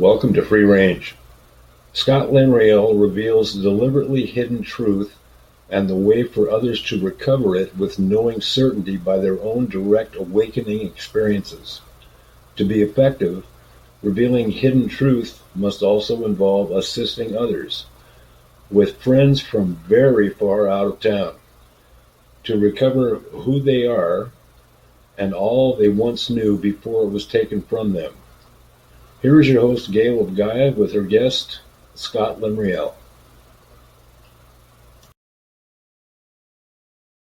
Welcome to Free Range. Scott Lemriel reveals the deliberately hidden truth and the way for others to recover it with knowing certainty by their own direct awakening experiences. To be effective, revealing hidden truth must also involve assisting others, with friends from very far out of town, to recover who they are and all they once knew before it was taken from them. Here is your host, Gail of Gaia, with her guest, Scott Lemriel.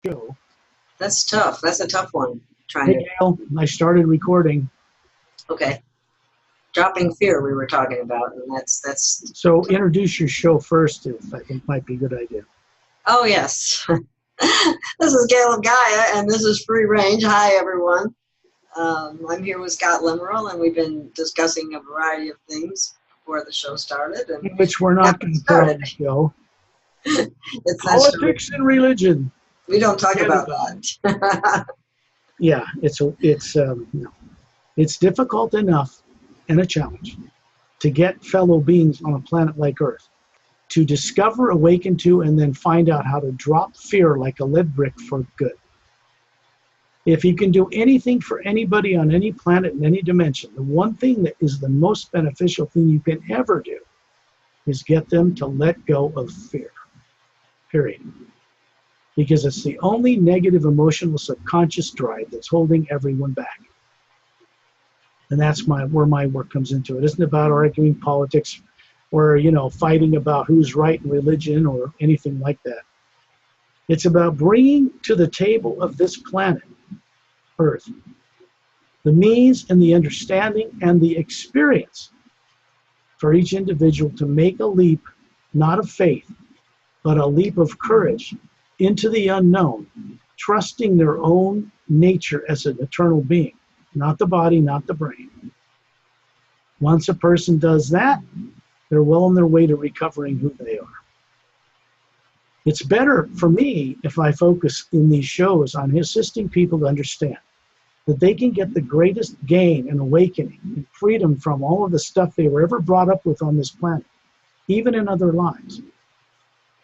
Show. That's tough. That's a tough one. Hey, Gail, I started recording. Okay. Dropping fear we were talking about, and that's. So introduce your show first, if I think might be a good idea. Oh yes. This is Gail of Gaia, and this is Free Range. Hi everyone. I'm here with Scott Lemriel, and we've been discussing a variety of things before the show started. And which we're not going to put on the show. It's Politics and religion. We don't talk about that. Yeah, it's difficult enough and a challenge to get fellow beings on a planet like Earth to discover, awaken to, and then find out how to drop fear like a lead brick for good. If you can do anything for anybody on any planet in any dimension, the one thing that is the most beneficial thing you can ever do is get them to let go of fear, period. Because it's the only negative emotional subconscious drive that's holding everyone back. And that's where my work comes into it. It isn't about arguing politics or, fighting about who's right in religion or anything like that. It's about bringing to the table of this planet, Earth, the means and the understanding and the experience for each individual to make a leap, not of faith, but a leap of courage into the unknown, trusting their own nature as an eternal being, not the body, not the brain. Once a person does that, they're well on their way to recovering who they are. It's better for me if I focus in these shows on assisting people to understand that they can get the greatest gain and awakening and freedom from all of the stuff they were ever brought up with on this planet, even in other lives,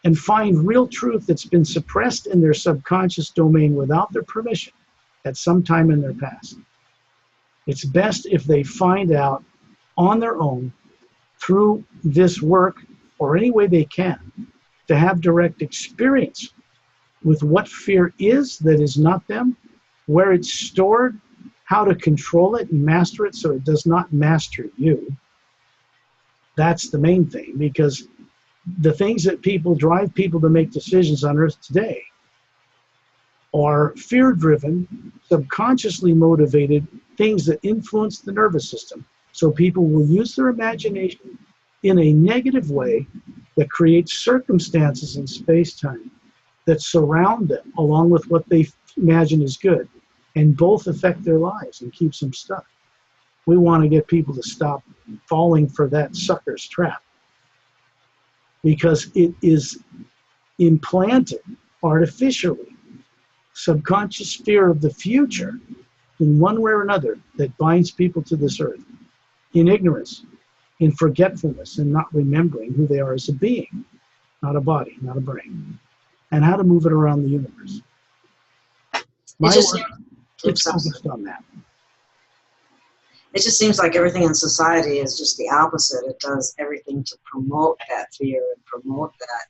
and find real truth that's been suppressed in their subconscious domain without their permission at some time in their past. It's best if they find out on their own through this work or any way they can to have direct experience with what fear is that is not them, where it's stored, how to control it and master it so it does not master you. That's the main thing, because the things that drive people to make decisions on Earth today are fear-driven, subconsciously motivated things that influence the nervous system. So people will use their imagination in a negative way that creates circumstances in space-time that surround them along with what they imagine is good, and both affect their lives and keeps them stuck. We want to get people to stop falling for that sucker's trap, because it is implanted artificially, subconscious fear of the future in one way or another that binds people to this earth in ignorance, in forgetfulness, and not remembering who they are as a being, not a body, not a brain, and how to move it around the universe. My work, it's focused on that. It just seems like everything in society is just the opposite. It does everything to promote that fear and promote that.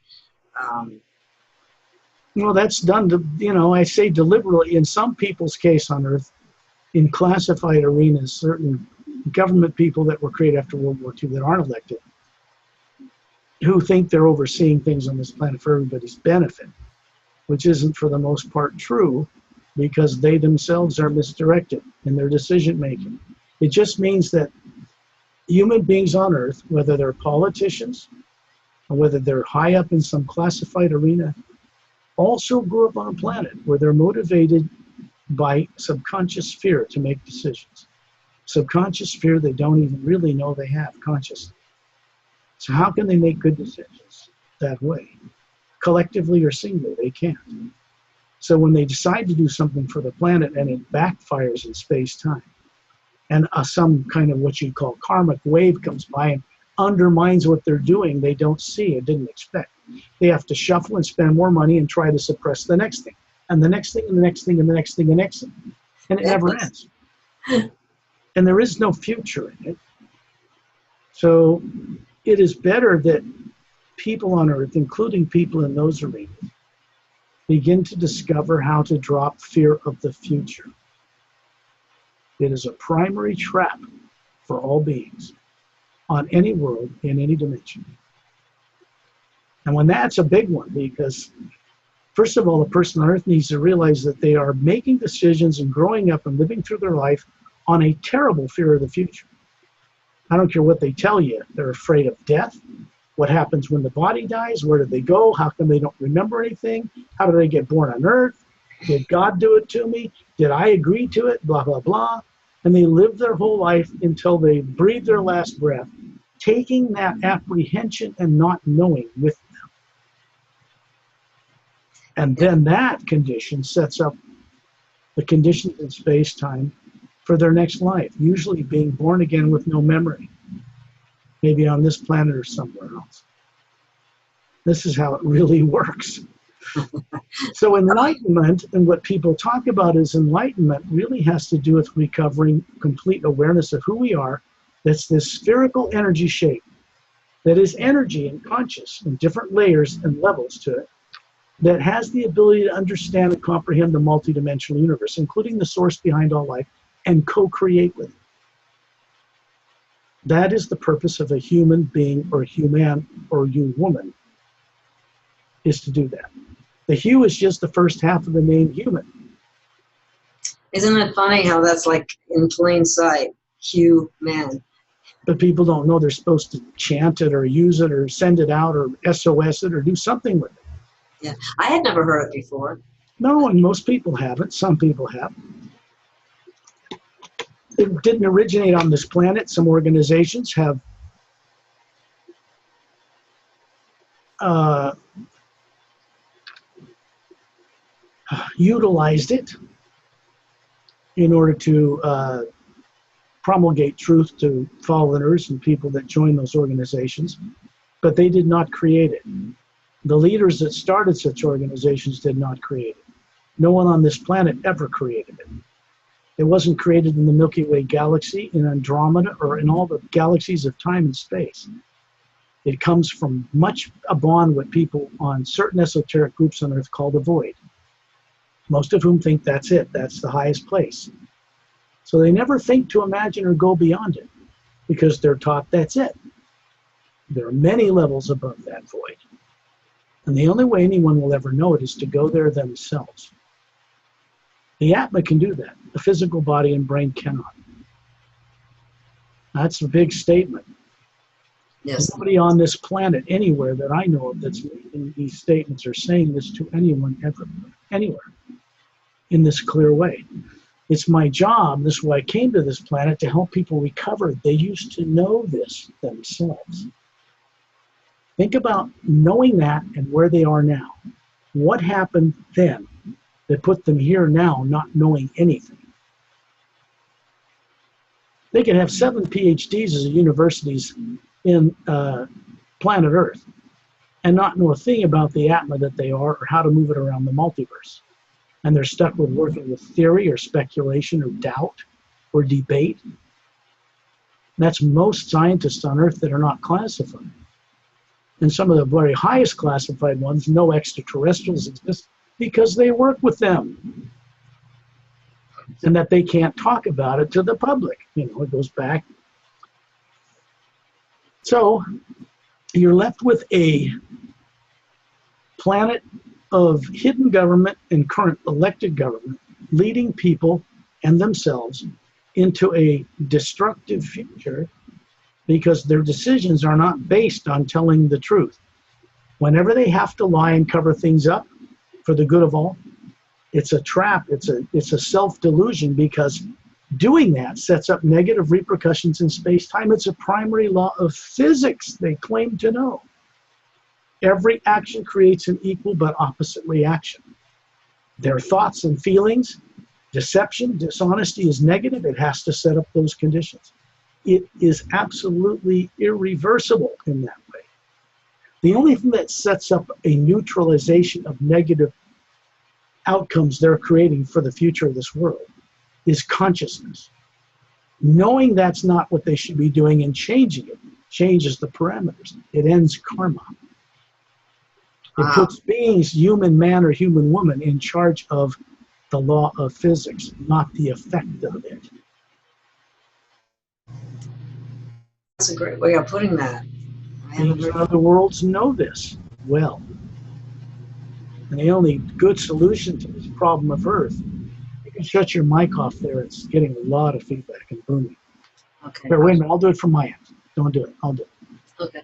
That's done to, I say deliberately, in some people's case on Earth, in classified arenas, certain government people that were created after World War II that aren't elected, who think they're overseeing things on this planet for everybody's benefit, which isn't for the most part true, because they themselves are misdirected in their decision making. It just means that human beings on Earth, whether they're politicians or whether they're high up in some classified arena, also grew up on a planet where they're motivated by subconscious fear to make decisions. Subconscious fear they don't even really know they have consciously. So how can they make good decisions that way? Collectively or singly, they can't. So when they decide to do something for the planet and it backfires in space-time, and some kind of what you call karmic wave comes by and undermines what they're doing, they don't see and didn't expect. They have to shuffle and spend more money and try to suppress the next thing, and the next thing, and the next thing, and the next thing, and the next thing. And it never ends. And there is no future in it. So it is better that people on Earth, including people in those arenas, begin to discover how to drop fear of the future. It is a primary trap for all beings on any world, in any dimension. And when that's a big one, because first of all, the person on Earth needs to realize that they are making decisions and growing up and living through their life on a terrible fear of the future. I don't care what they tell you. They're afraid of death. What happens when the body dies? Where do they go? How come they don't remember anything? How do they get born on Earth? Did God do it to me? Did I agree to it? Blah, blah, blah. And they live their whole life until they breathe their last breath, taking that apprehension and not knowing with them. And then that condition sets up the conditions in space-time for their next life, usually being born again with no memory, maybe on this planet or somewhere else. This is how it really works. So enlightenment, and what people talk about as enlightenment, really has to do with recovering complete awareness of who we are. That's this spherical energy shape that is energy and conscious in different layers and levels to it, that has the ability to understand and comprehend the multidimensional universe, including the source behind all life, and co-create with it. That is the purpose of a human being or human or you woman, is to do that. The hue is just the first half of the name human. Isn't it funny how that's like in plain sight? Human. But people don't know they're supposed to chant it or use it or send it out or SOS it or do something with it. Yeah, I had never heard it before. No, and most people haven't. Some people have. It didn't originate on this planet. Some organizations have utilized it in order to promulgate truth to followers and people that join those organizations, but they did not create it. The leaders that started such organizations did not create it. No one on this planet ever created it. It wasn't created in the Milky Way galaxy, in Andromeda, or in all the galaxies of time and space. It comes from much beyond what people on certain esoteric groups on Earth call the void, most of whom think that's it, that's the highest place. So they never think to imagine or go beyond it, because they're taught that's it. There are many levels above that void. And the only way anyone will ever know it is to go there themselves. The Atma can do that. The physical body and brain cannot. That's a big statement. Yes. Nobody on this planet anywhere that I know of that's making these statements or saying this to anyone ever, anywhere, in this clear way. It's my job, this is why I came to this planet, to help people recover. They used to know this themselves. Think about knowing that and where they are now. What happened then that put them here now not knowing anything? They could have 7 PhDs as universities in planet Earth and not know a thing about the Atma that they are or how to move it around the multiverse. And they're stuck with working with theory or speculation or doubt or debate. That's most scientists on Earth that are not classified. And some of the very highest classified ones know extraterrestrials exist because they work with them. And that they can't talk about it to the public. You know, it goes back. So you're left with a planet of hidden government and current elected government leading people and themselves into a destructive future because their decisions are not based on telling the truth. Whenever they have to lie and cover things up for the good of all, it's a trap, it's a self-delusion, because doing that sets up negative repercussions in space-time. It's a primary law of physics they claim to know. Every action creates an equal but opposite reaction. Their thoughts and feelings Deception, dishonesty is negative. It has to set up those conditions. It is absolutely irreversible in that way. The only thing that sets up a neutralization of negative outcomes they're creating for the future of this world is consciousness. Knowing that's not what they should be doing and changing it changes the parameters. It ends karma. It puts beings, human man or human woman, in charge of the law of physics, not the effect of it. That's a great way of putting that. Beings in other worlds know this well. And the only good solution to this problem of Earth, you can shut your mic off there. It's getting a lot of feedback and booming. Okay. But wait a minute, I'll do it from my end. Don't do it. I'll do it. Okay.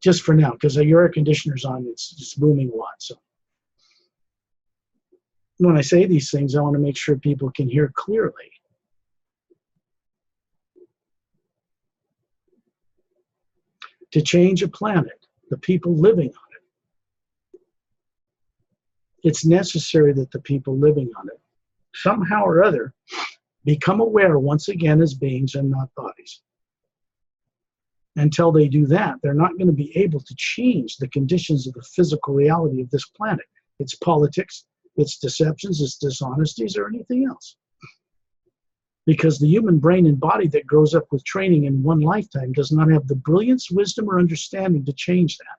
Just for now, because your air conditioner's on, it's just booming a lot. So when I say these things, I want to make sure people can hear clearly. To change a planet, the people living on it, it's necessary that the people living on it, somehow or other, become aware once again as beings and not bodies. Until they do that, they're not going to be able to change the conditions of the physical reality of this planet. Its politics, its deceptions, its dishonesties, or anything else. Because the human brain and body that grows up with training in one lifetime does not have the brilliance, wisdom, or understanding to change that.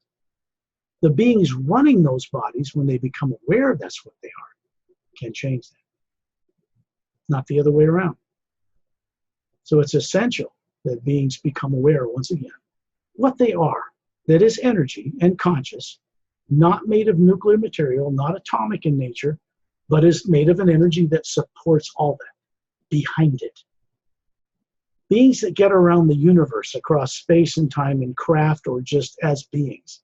The beings running those bodies, when they become aware that's what they are, can change that. Not the other way around. So it's essential that beings become aware once again what they are, that is energy and conscious, not made of nuclear material, not atomic in nature, but is made of an energy that supports all that behind it. Beings that get around the universe across space and time in craft or just as beings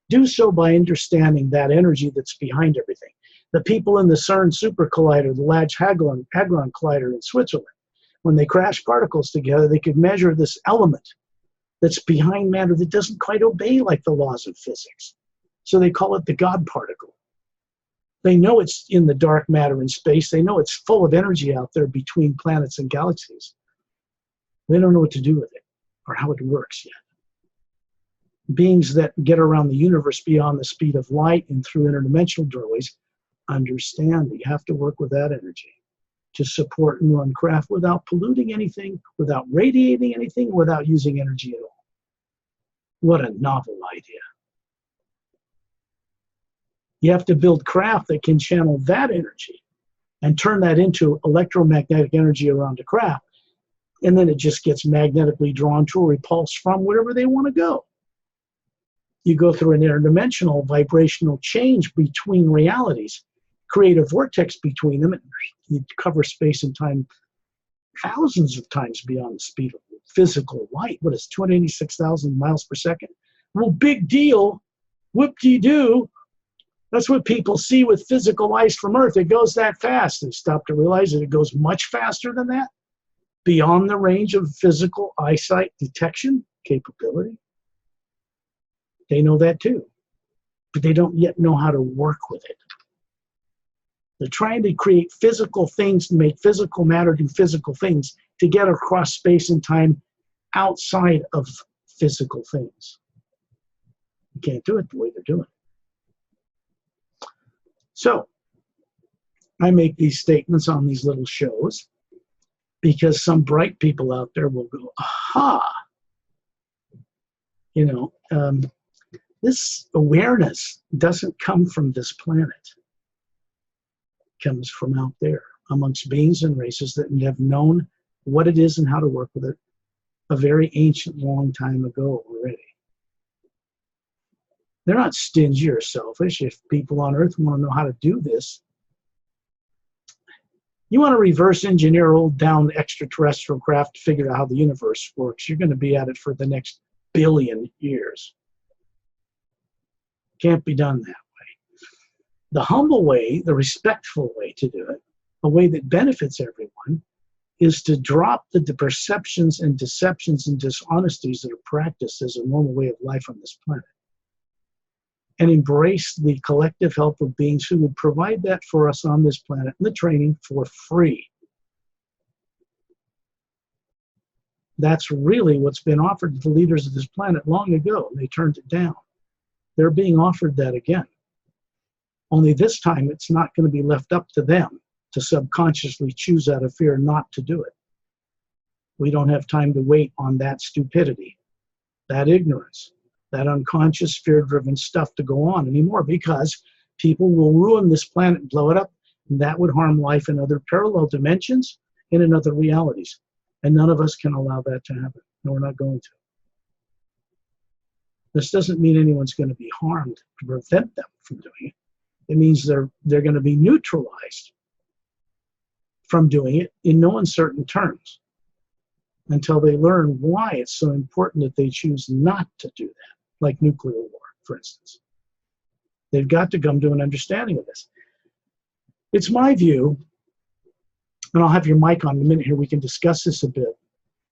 do so by understanding that energy that's behind everything. The people in the CERN Super Collider, the Large Hadron Collider in Switzerland, when they crash particles together, they could measure this element that's behind matter that doesn't quite obey like the laws of physics. So they call it the God particle. They know it's in the dark matter in space. They know it's full of energy out there between planets and galaxies. They don't know what to do with it or how it works yet. Beings that get around the universe beyond the speed of light and through interdimensional doorways understand that you have to work with that energy to support and run craft without polluting anything, without radiating anything, without using energy at all. What a novel idea. You have to build craft that can channel that energy and turn that into electromagnetic energy around the craft, and then it just gets magnetically drawn to or repulsed from wherever they want to go. You go through an interdimensional vibrational change between realities, create a vortex between them, and you cover space and time thousands of times beyond the speed of physical light. What is 286,000 miles per second? Well, big deal. Whoop-de-doo. That's what people see with physical eyes from Earth. It goes that fast. They stop to realize that it goes much faster than that, beyond the range of physical eyesight detection capability. They know that too, but they don't yet know how to work with it. They're trying to create physical things to make physical matter do physical things to get across space and time outside of physical things. You can't do it the way they're doing it. So I make these statements on these little shows because some bright people out there will go, aha, this awareness doesn't come from this planet. It comes from out there amongst beings and races that have known what it is and how to work with it a very ancient, long time ago already. They're not stingy or selfish. If people on Earth want to know how to do this, you want to reverse engineer old down extraterrestrial craft to figure out how the universe works, you're going to be at it for the next billion years. Can't be done that way. The humble way, the respectful way to do it, a way that benefits everyone, is to drop the perceptions and deceptions and dishonesties that are practiced as a normal way of life on this planet. and embrace the collective help of beings who would provide that for us on this planet and the training for free. That's really what's been offered to the leaders of this planet long ago, and they turned it down. They're being offered that again. Only this time it's not going to be left up to them to subconsciously choose out of fear not to do it. We don't have time to wait on that stupidity, that ignorance, that unconscious fear-driven stuff to go on anymore, because people will ruin this planet and blow it up, and that would harm life in other parallel dimensions and in other realities. And none of us can allow that to happen. No, we're not going to. This doesn't mean anyone's going to be harmed to prevent them from doing it. It means they're going to be neutralized from doing it in no uncertain terms until they learn why it's so important that they choose not to do that, like nuclear war, for instance. They've got to come to an understanding of this. It's my view, and I'll have your mic on in a minute here, we can discuss this a bit,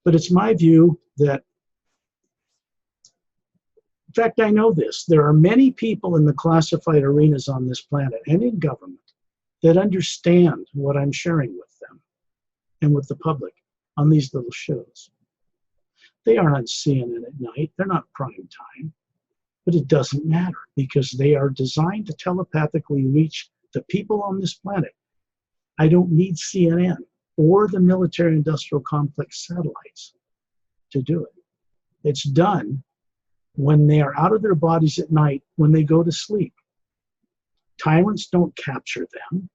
but it's my view that, in fact, I know this, there are many people in the classified arenas on this planet and in government that understand what I'm sharing with them and with the public on these little shows. They aren't on CNN at night, they're not prime time, but it doesn't matter because they are designed to telepathically reach the people on this planet. I don't need CNN or the military-industrial complex satellites to do it. It's done when they are out of their bodies at night, when they go to sleep. Tyrants don't capture them.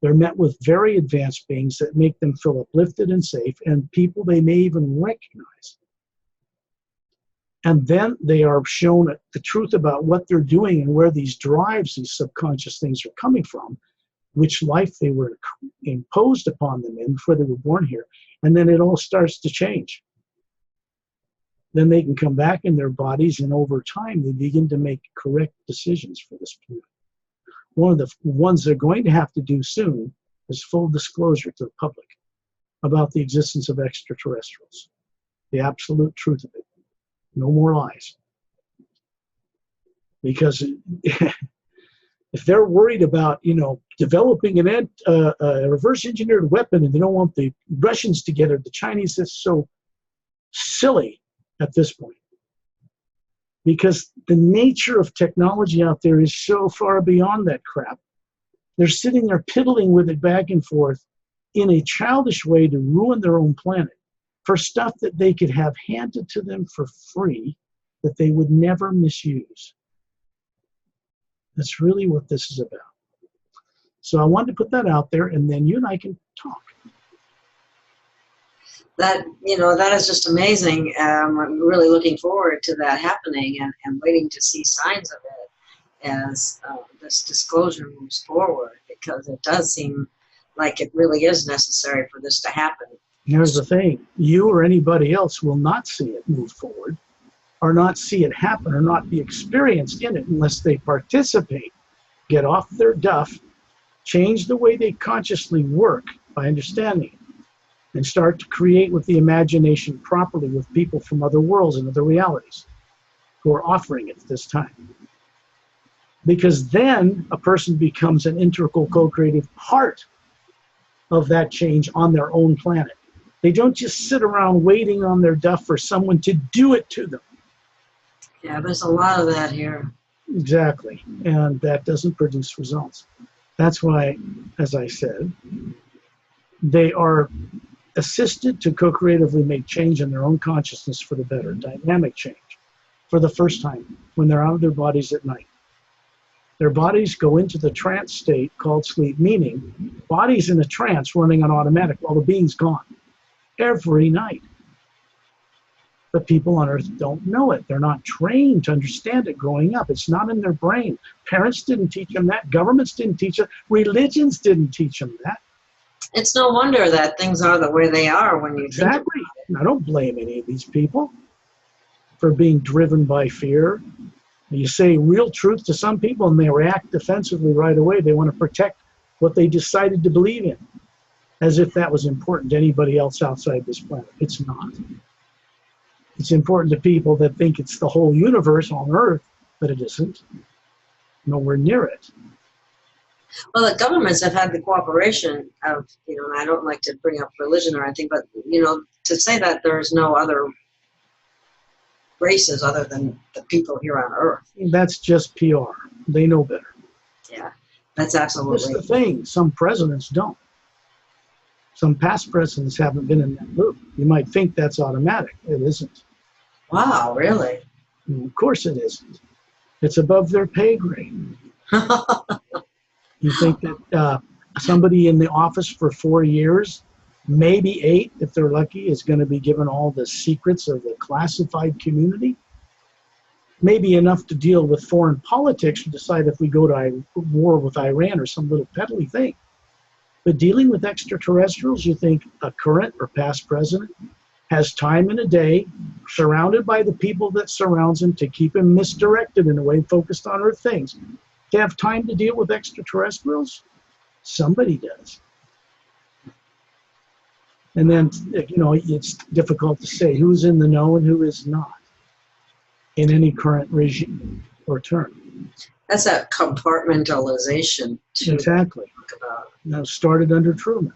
They're met with very advanced beings that make them feel uplifted and safe, and people they may even recognize. And then they are shown the truth about what they're doing and where these drives, these subconscious things are coming from, which life they were imposed upon them in before they were born here. And then it all starts to change. Then they can come back in their bodies, and over time they begin to make correct decisions for this planet. One of the ones they're going to have to do soon is full disclosure to the public about the existence of extraterrestrials. The absolute truth of it. No more lies. Because if they're worried about, developing a reverse engineered weapon, and they don't want the Russians to get it, the Chinese, that's so silly at this point. Because the nature of technology out there is so far beyond that crap. They're sitting there piddling with it back and forth in a childish way to ruin their own planet for stuff that they could have handed to them for free that they would never misuse. That's really what this is about. So I wanted to put that out there, and then you and I can talk. That is just amazing. I'm really looking forward to that happening and waiting to see signs of it as this disclosure moves forward, because it does seem like it really is necessary for this to happen. Here's the thing. You or anybody else will not see it move forward, or not see it happen, or not be experienced in it unless they participate, get off their duff, change the way they consciously work by understanding it, and start to create with the imagination properly with people from other worlds and other realities who are offering it at this time. Because then a person becomes an integral co-creative part of that change on their own planet. They don't just sit around waiting on their duff for someone to do it to them. Yeah, there's a lot of that here. Exactly. And that doesn't produce results. That's why, as I said, they are assisted to co-creatively make change in their own consciousness for the better, dynamic change, for the first time when they're out of their bodies at night. Their bodies go into the trance state called sleep, meaning bodies in a trance running on automatic while the being's gone every night. But people on Earth don't know it. They're not trained to understand it growing up. It's not in their brain. Parents didn't teach them that. Governments didn't teach them. Religions didn't teach them that. It's no wonder that things are the way they are when you Exactly. think about it. I don't blame any of these people for being driven by fear. You say real truth to some people and they react defensively right away. They want to protect what they decided to believe in, as if that was important to anybody else outside this planet. It's not. It's important to people that think it's the whole universe on Earth, but it isn't. nowhere near it. Well, the governments have had the cooperation of, and I don't like to bring up religion or anything, but, to say that there's no other races other than the people here on Earth. That's just PR. They know better. Yeah, that's absolutely. That's the thing. Some presidents don't. Some past presidents haven't been in that loop. You might think that's automatic. It isn't. Wow, really? Of course it isn't. It's above their pay grade. You think that somebody in the office for 4 years, maybe 8, if they're lucky, is going to be given all the secrets of the classified community? Maybe enough to deal with foreign politics to decide if we go to war with Iran or some little peddly thing. But dealing with extraterrestrials, you think a current or past president has time in a day, surrounded by the people that surrounds him to keep him misdirected in a way focused on Earth things, to have time to deal with extraterrestrials? Somebody does. And then, it's difficult to say who's in the know and who is not in any current regime or term. That's that compartmentalization, too. Exactly. Now, started under Truman.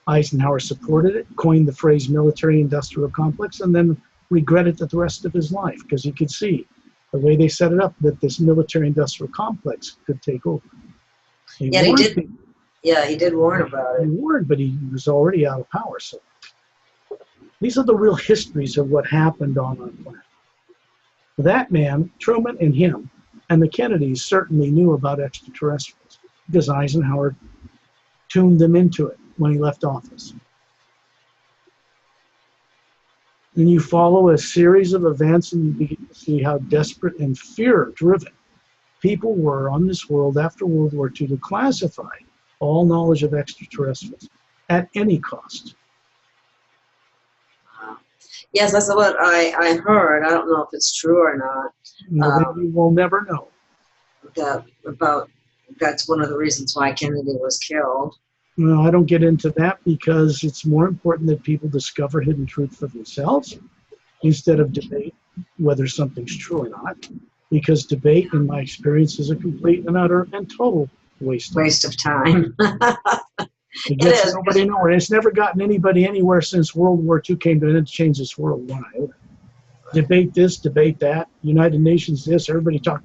Eisenhower supported it, coined the phrase military-industrial complex, and then regretted it the rest of his life because he could see the way they set it up that this military-industrial complex could take over. He did warn about it. He warned, but he was already out of power. So these are the real histories of what happened on our planet. That man, Truman, and him, and the Kennedys certainly knew about extraterrestrials because Eisenhower tuned them into it when he left office. And you follow a series of events and you begin to see how desperate and fear-driven people were on this world after World War II to classify all knowledge of extraterrestrials at any cost. Yes, that's what I heard. I don't know if it's true or not. We will never know. That's one of the reasons why Kennedy was killed. Well, I don't get into that because it's more important that people discover hidden truth for themselves instead of debate whether something's true or not. Because debate, in my experience, is a complete and utter and total waste of time. It gets nobody nowhere. It's never gotten anybody anywhere since World War II came to an end to change this world one iota. Debate this, debate that. United Nations this. Everybody talk.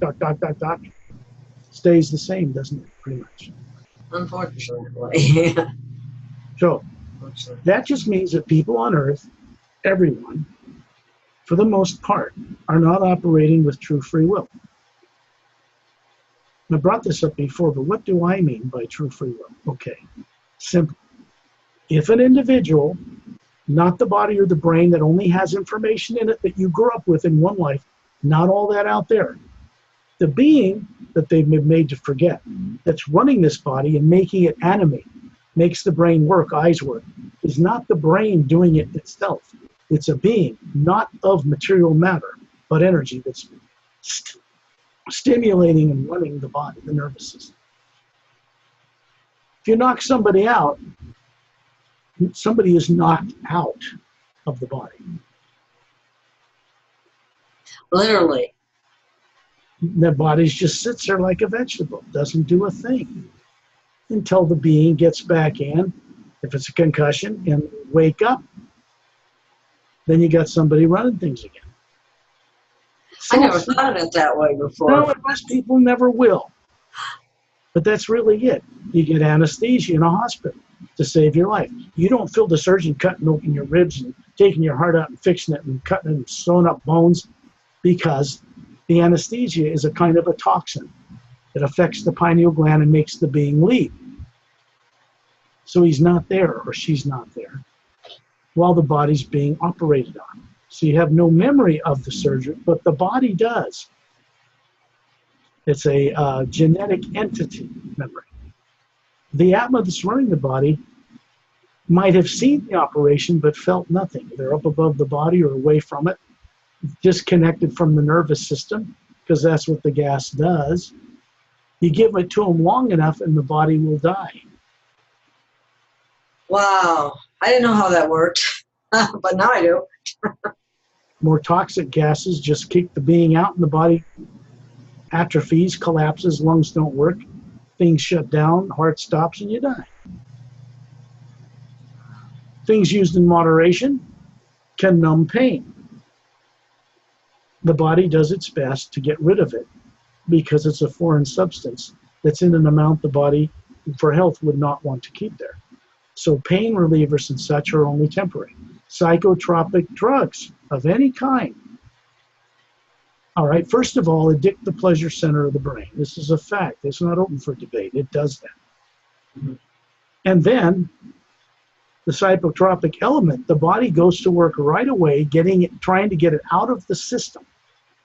Stays the same, doesn't it? Pretty much. Unfortunately. So that just means that people on Earth, everyone, for the most part, are not operating with true free will. I brought this up before, but what do I mean by true free will? Okay, simple. If an individual, not the body or the brain that only has information in it that you grew up with in one life, not all that out there, the being that they've been made to forget, that's running this body and making it animate, makes the brain work, eyes work, is not the brain doing it itself. It's a being, not of material matter, but energy that's stimulating and running the body, the nervous system. If you knock somebody out, somebody is knocked out of the body. Literally. Their body just sits there like a vegetable, doesn't do a thing until the being gets back in. If it's a concussion and wake up, then you got somebody running things again. I never thought of it that way before. No, most people never will. But that's really it. You get anesthesia in a hospital to save your life. You don't feel the surgeon cutting open your ribs and taking your heart out and fixing it and cutting and sewing up bones because the anesthesia is a kind of a toxin that affects the pineal gland and makes the being leave. So he's not there or she's not there while the body's being operated on. So you have no memory of the surgery, but the body does. It's a genetic entity memory. The Atma that's running the body might have seen the operation but felt nothing. They're up above the body or away from it, disconnected from the nervous system, because that's what the gas does. You give it to them long enough and the body will die. Wow. I didn't know how that worked, but now I do. More toxic gases just kick the being out and the body atrophies, collapses, lungs don't work, things shut down, heart stops, and you die. Things used in moderation can numb pain. The body does its best to get rid of it because it's a foreign substance that's in an amount the body, for health, would not want to keep there. So pain relievers and such are only temporary. Psychotropic drugs of any kind. All right, first of all, addict the pleasure center of the brain. This is a fact. It's not open for debate. It does that. Mm-hmm. And then the psychotropic element, the body goes to work right away, trying to get it out of the system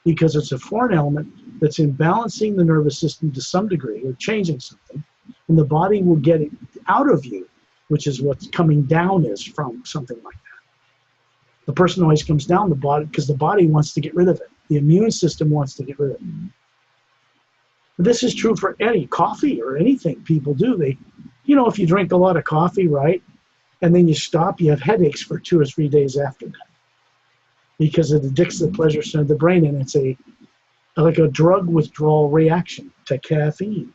because it's a foreign element that's imbalancing the nervous system to some degree or changing something, and the body will get it out of you, which is what's coming down is from something like that. The person always comes down the body because the body wants to get rid of it. The immune system wants to get rid of it. This is true for any coffee or anything people do. If you drink a lot of coffee, right, and then you stop, you have headaches for 2 or 3 days after that because it addicts the pleasure center of the brain, and it's like a drug withdrawal reaction to caffeine.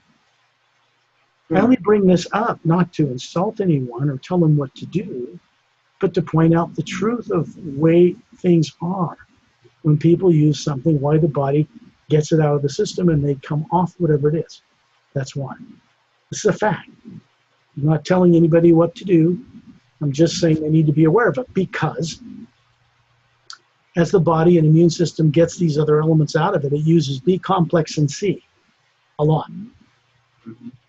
I only bring this up not to insult anyone or tell them what to do, but to point out the truth of the way things are. When people use something, why the body gets it out of the system and they come off whatever it is. That's why. This is a fact. I'm not telling anybody what to do. I'm just saying they need to be aware of it because as the body and immune system gets these other elements out of it, it uses B complex and C a lot.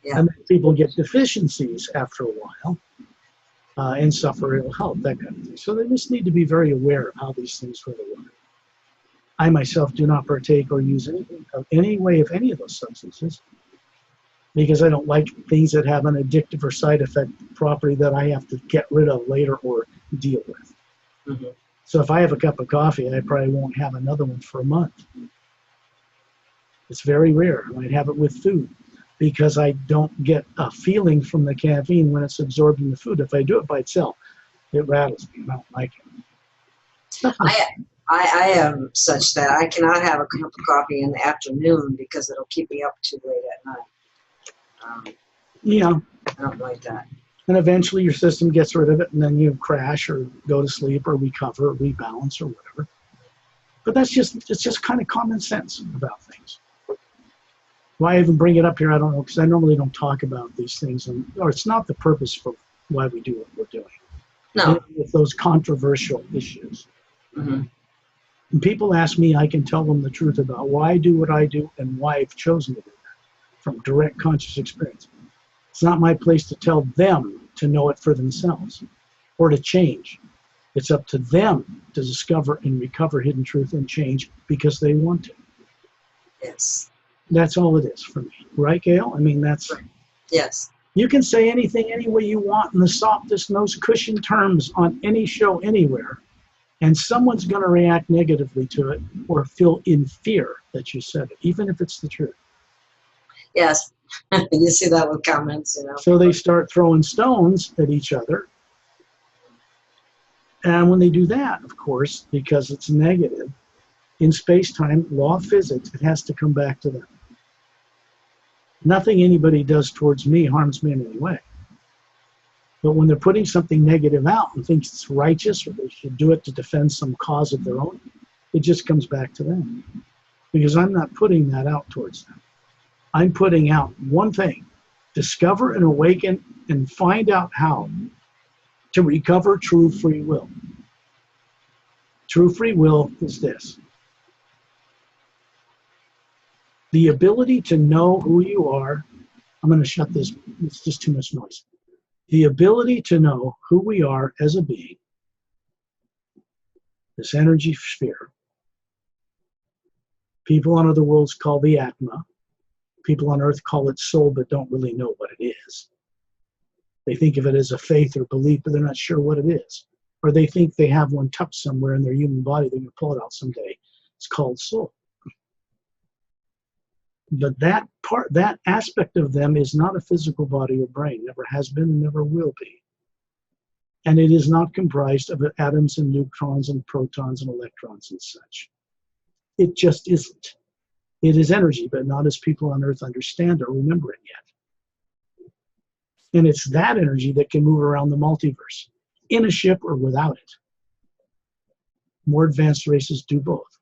Yeah. And then people get deficiencies after a while and suffer ill health, that kind of thing. So they just need to be very aware of how these things really work. I myself do not partake or use any way of any of those substances because I don't like things that have an addictive or side effect property that I have to get rid of later or deal with. Mm-hmm. So if I have a cup of coffee, I probably won't have another one for a month. It's very rare. I might have it with food because I don't get a feeling from the caffeine when it's absorbed in the food. If I do it by itself, it rattles me. I don't like it. I am such that I cannot have a cup of coffee in the afternoon because it'll keep me up too late at night. Yeah. I don't like that. And eventually your system gets rid of it and then you crash or go to sleep or recover or rebalance or whatever. But it's just kind of common sense about things. Why I even bring it up here, I don't know, because I normally don't talk about these things, or it's not the purpose for why we do what we're doing. No. With those controversial issues. Mm-hmm. When people ask me, I can tell them the truth about why I do what I do and why I've chosen to do that from direct conscious experience. It's not my place to tell them to know it for themselves or to change. It's up to them to discover and recover hidden truth and change because they want to. Yes. That's all it is for me. Right, Gail? I mean, that's... Right. Yes. You can say anything any way you want in the softest, most cushioned terms on any show anywhere, and someone's going to react negatively to it or feel in fear that you said it, even if it's the truth. Yes. You see that with comments, So they start throwing stones at each other. And when they do that, of course, because it's negative, in space-time, law of physics, it has to come back to them. Nothing anybody does towards me harms me in any way. But when they're putting something negative out and thinks it's righteous or they should do it to defend some cause of their own, it just comes back to them. Because I'm not putting that out towards them. I'm putting out one thing: discover and awaken and find out how to recover true free will. True free will is this: the ability to know who you are. I'm going to shut this, it's just too much noise. The ability to know who we are as a being, this energy sphere. People on other worlds call the Atma. People on Earth call it soul, but don't really know what it is. They think of it as a faith or belief, but they're not sure what it is. Or they think they have one tucked somewhere in their human body. They're going to pull it out someday. It's called soul. But that aspect of them is not a physical body or brain. Never has been and never will be. And it is not comprised of atoms and neutrons and protons and electrons and such. It just isn't. It is energy, but not as people on Earth understand or remember it yet. And it's that energy that can move around the multiverse, in a ship or without it. More advanced races do both.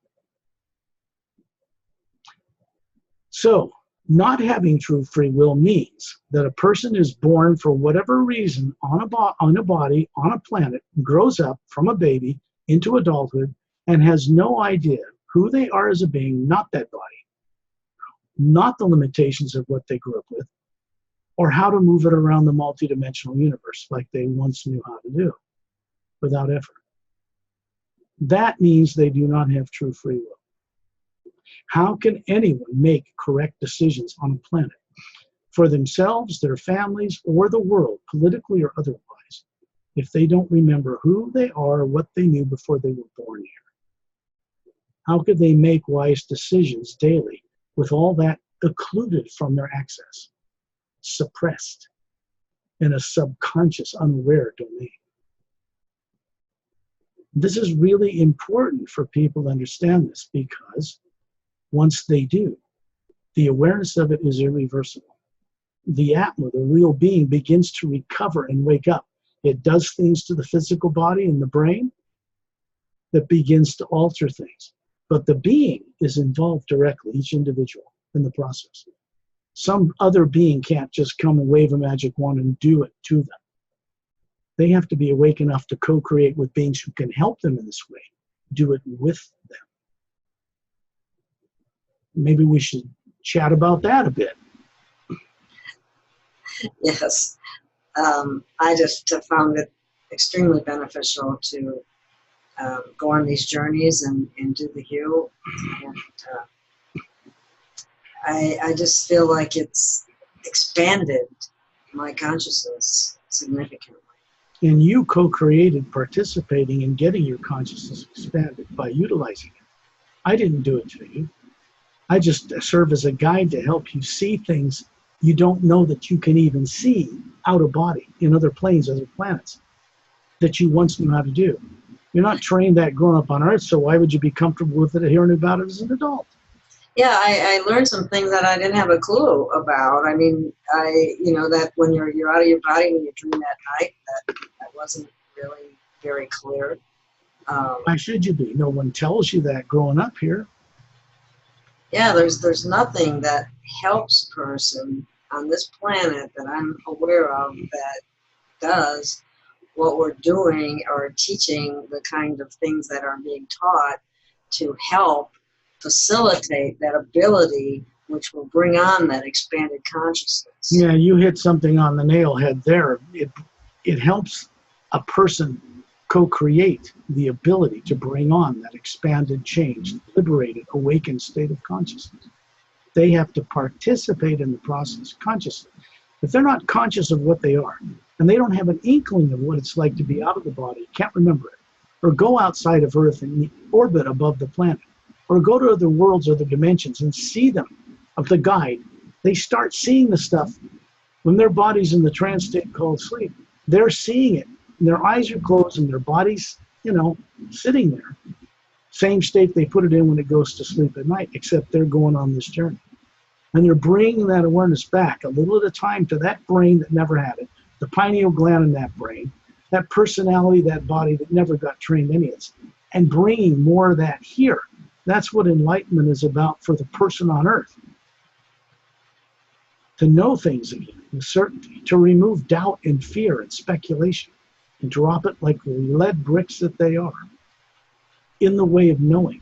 So, not having true free will means that a person is born for whatever reason on a body, on a planet, grows up from a baby into adulthood, and has no idea who they are as a being, not that body, not the limitations of what they grew up with, or how to move it around the multidimensional universe like they once knew how to do, without effort. That means they do not have true free will. How can anyone make correct decisions on a planet for themselves, their families, or the world, politically or otherwise, if they don't remember who they are or what they knew before they were born here? How could they make wise decisions daily with all that occluded from their access, suppressed in a subconscious, unaware domain? This is really important for people to understand this, because once they do, the awareness of it is irreversible. The Atma, the real being, begins to recover and wake up. It does things to the physical body and the brain that begins to alter things. But the being is involved directly, each individual, in the process. Some other being can't just come and wave a magic wand and do it to them. They have to be awake enough to co-create with beings who can help them in this way, do it with them. Maybe we should chat about that a bit. Yes. I just found it extremely beneficial to go on these journeys and do the heal. And I just feel like it's expanded my consciousness significantly. And you co-created participating in getting your consciousness expanded by utilizing it. I didn't do it to you. I just serve as a guide to help you see things you don't know that you can even see out of body, in other planes, other planets, that you once knew how to do. You're not trained that growing up on Earth, so why would you be comfortable with it hearing about it as an adult? Yeah, I learned some things that I didn't have a clue about. I mean, that when you're out of your body, when you dream at night, that wasn't really very clear. Why should you be? No one tells you that growing up here. Yeah, there's nothing that helps person on this planet that I'm aware of that does what we're doing or teaching, the kind of things that are being taught to help facilitate that ability, which will bring on that expanded consciousness. Yeah, you hit something on the nail head there. It helps a person co-create the ability to bring on that expanded, changed, liberated, awakened state of consciousness. They have to participate in the process consciously. If they're not conscious of what they are, and they don't have an inkling of what it's like to be out of the body, can't remember it, or go outside of Earth and orbit above the planet, or go to other worlds, other dimensions, and see them of the guide, they start seeing the stuff when their body's in the trance state called sleep. They're seeing it. And their eyes are closed and their body's, sitting there. Same state they put it in when it goes to sleep at night, except they're going on this journey. And they're bringing that awareness back a little at a time to that brain that never had it, the pineal gland in that brain, that personality, that body that never got trained any of this, and bringing more of that here. That's what enlightenment is about for the person on Earth. To know things again with certainty, to remove doubt and fear and speculation, and drop it like lead bricks that they are in the way of knowing.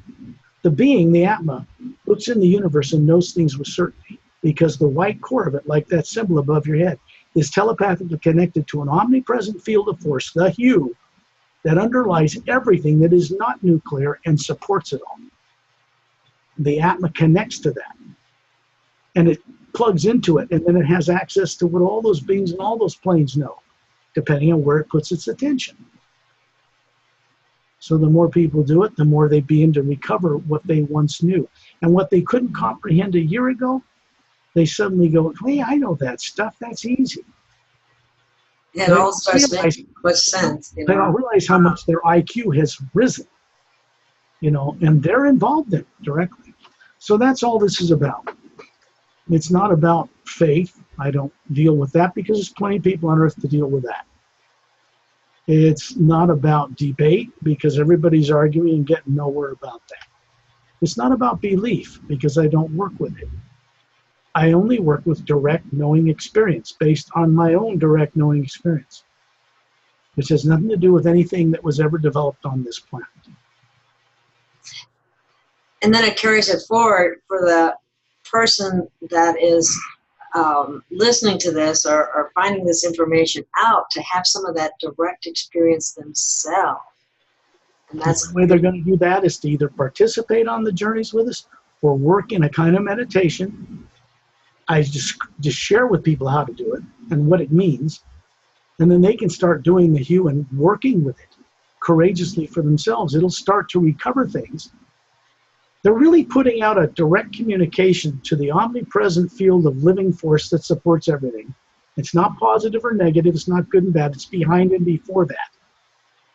The being, the Atma, looks in the universe and knows things with certainty, because the white core of it, like that symbol above your head, is telepathically connected to an omnipresent field of force, the hue, that underlies everything that is not nuclear and supports it all. The Atma connects to that, and it plugs into it, and then it has access to what all those beings and all those planes know, depending on where it puts its attention. So the more people do it, the more they begin to recover what they once knew. And what they couldn't comprehend a year ago, they suddenly go, hey, I know that stuff, that's easy. It all starts making much sense. They don't realize how much their IQ has risen, and they're involved in it directly. So that's all this is about. It's not about faith. I don't deal with that because there's plenty of people on earth to deal with that. It's not about debate because everybody's arguing and getting nowhere about that. It's not about belief because I don't work with it. I only work with direct knowing experience based on my own direct knowing experience, which has nothing to do with anything that was ever developed on this planet. And then it carries it forward for the person that is listening to this or finding this information out to have some of that direct experience themselves. And that's the way they're going to do that is to either participate on the journeys with us or work in a kind of meditation. I just share with people how to do it and what it means, and then they can start doing the hue and working with it courageously for themselves. It'll start to recover things. They're really putting out a direct communication to the omnipresent field of living force that supports everything. It's not positive or negative. It's not good and bad. It's behind and before that,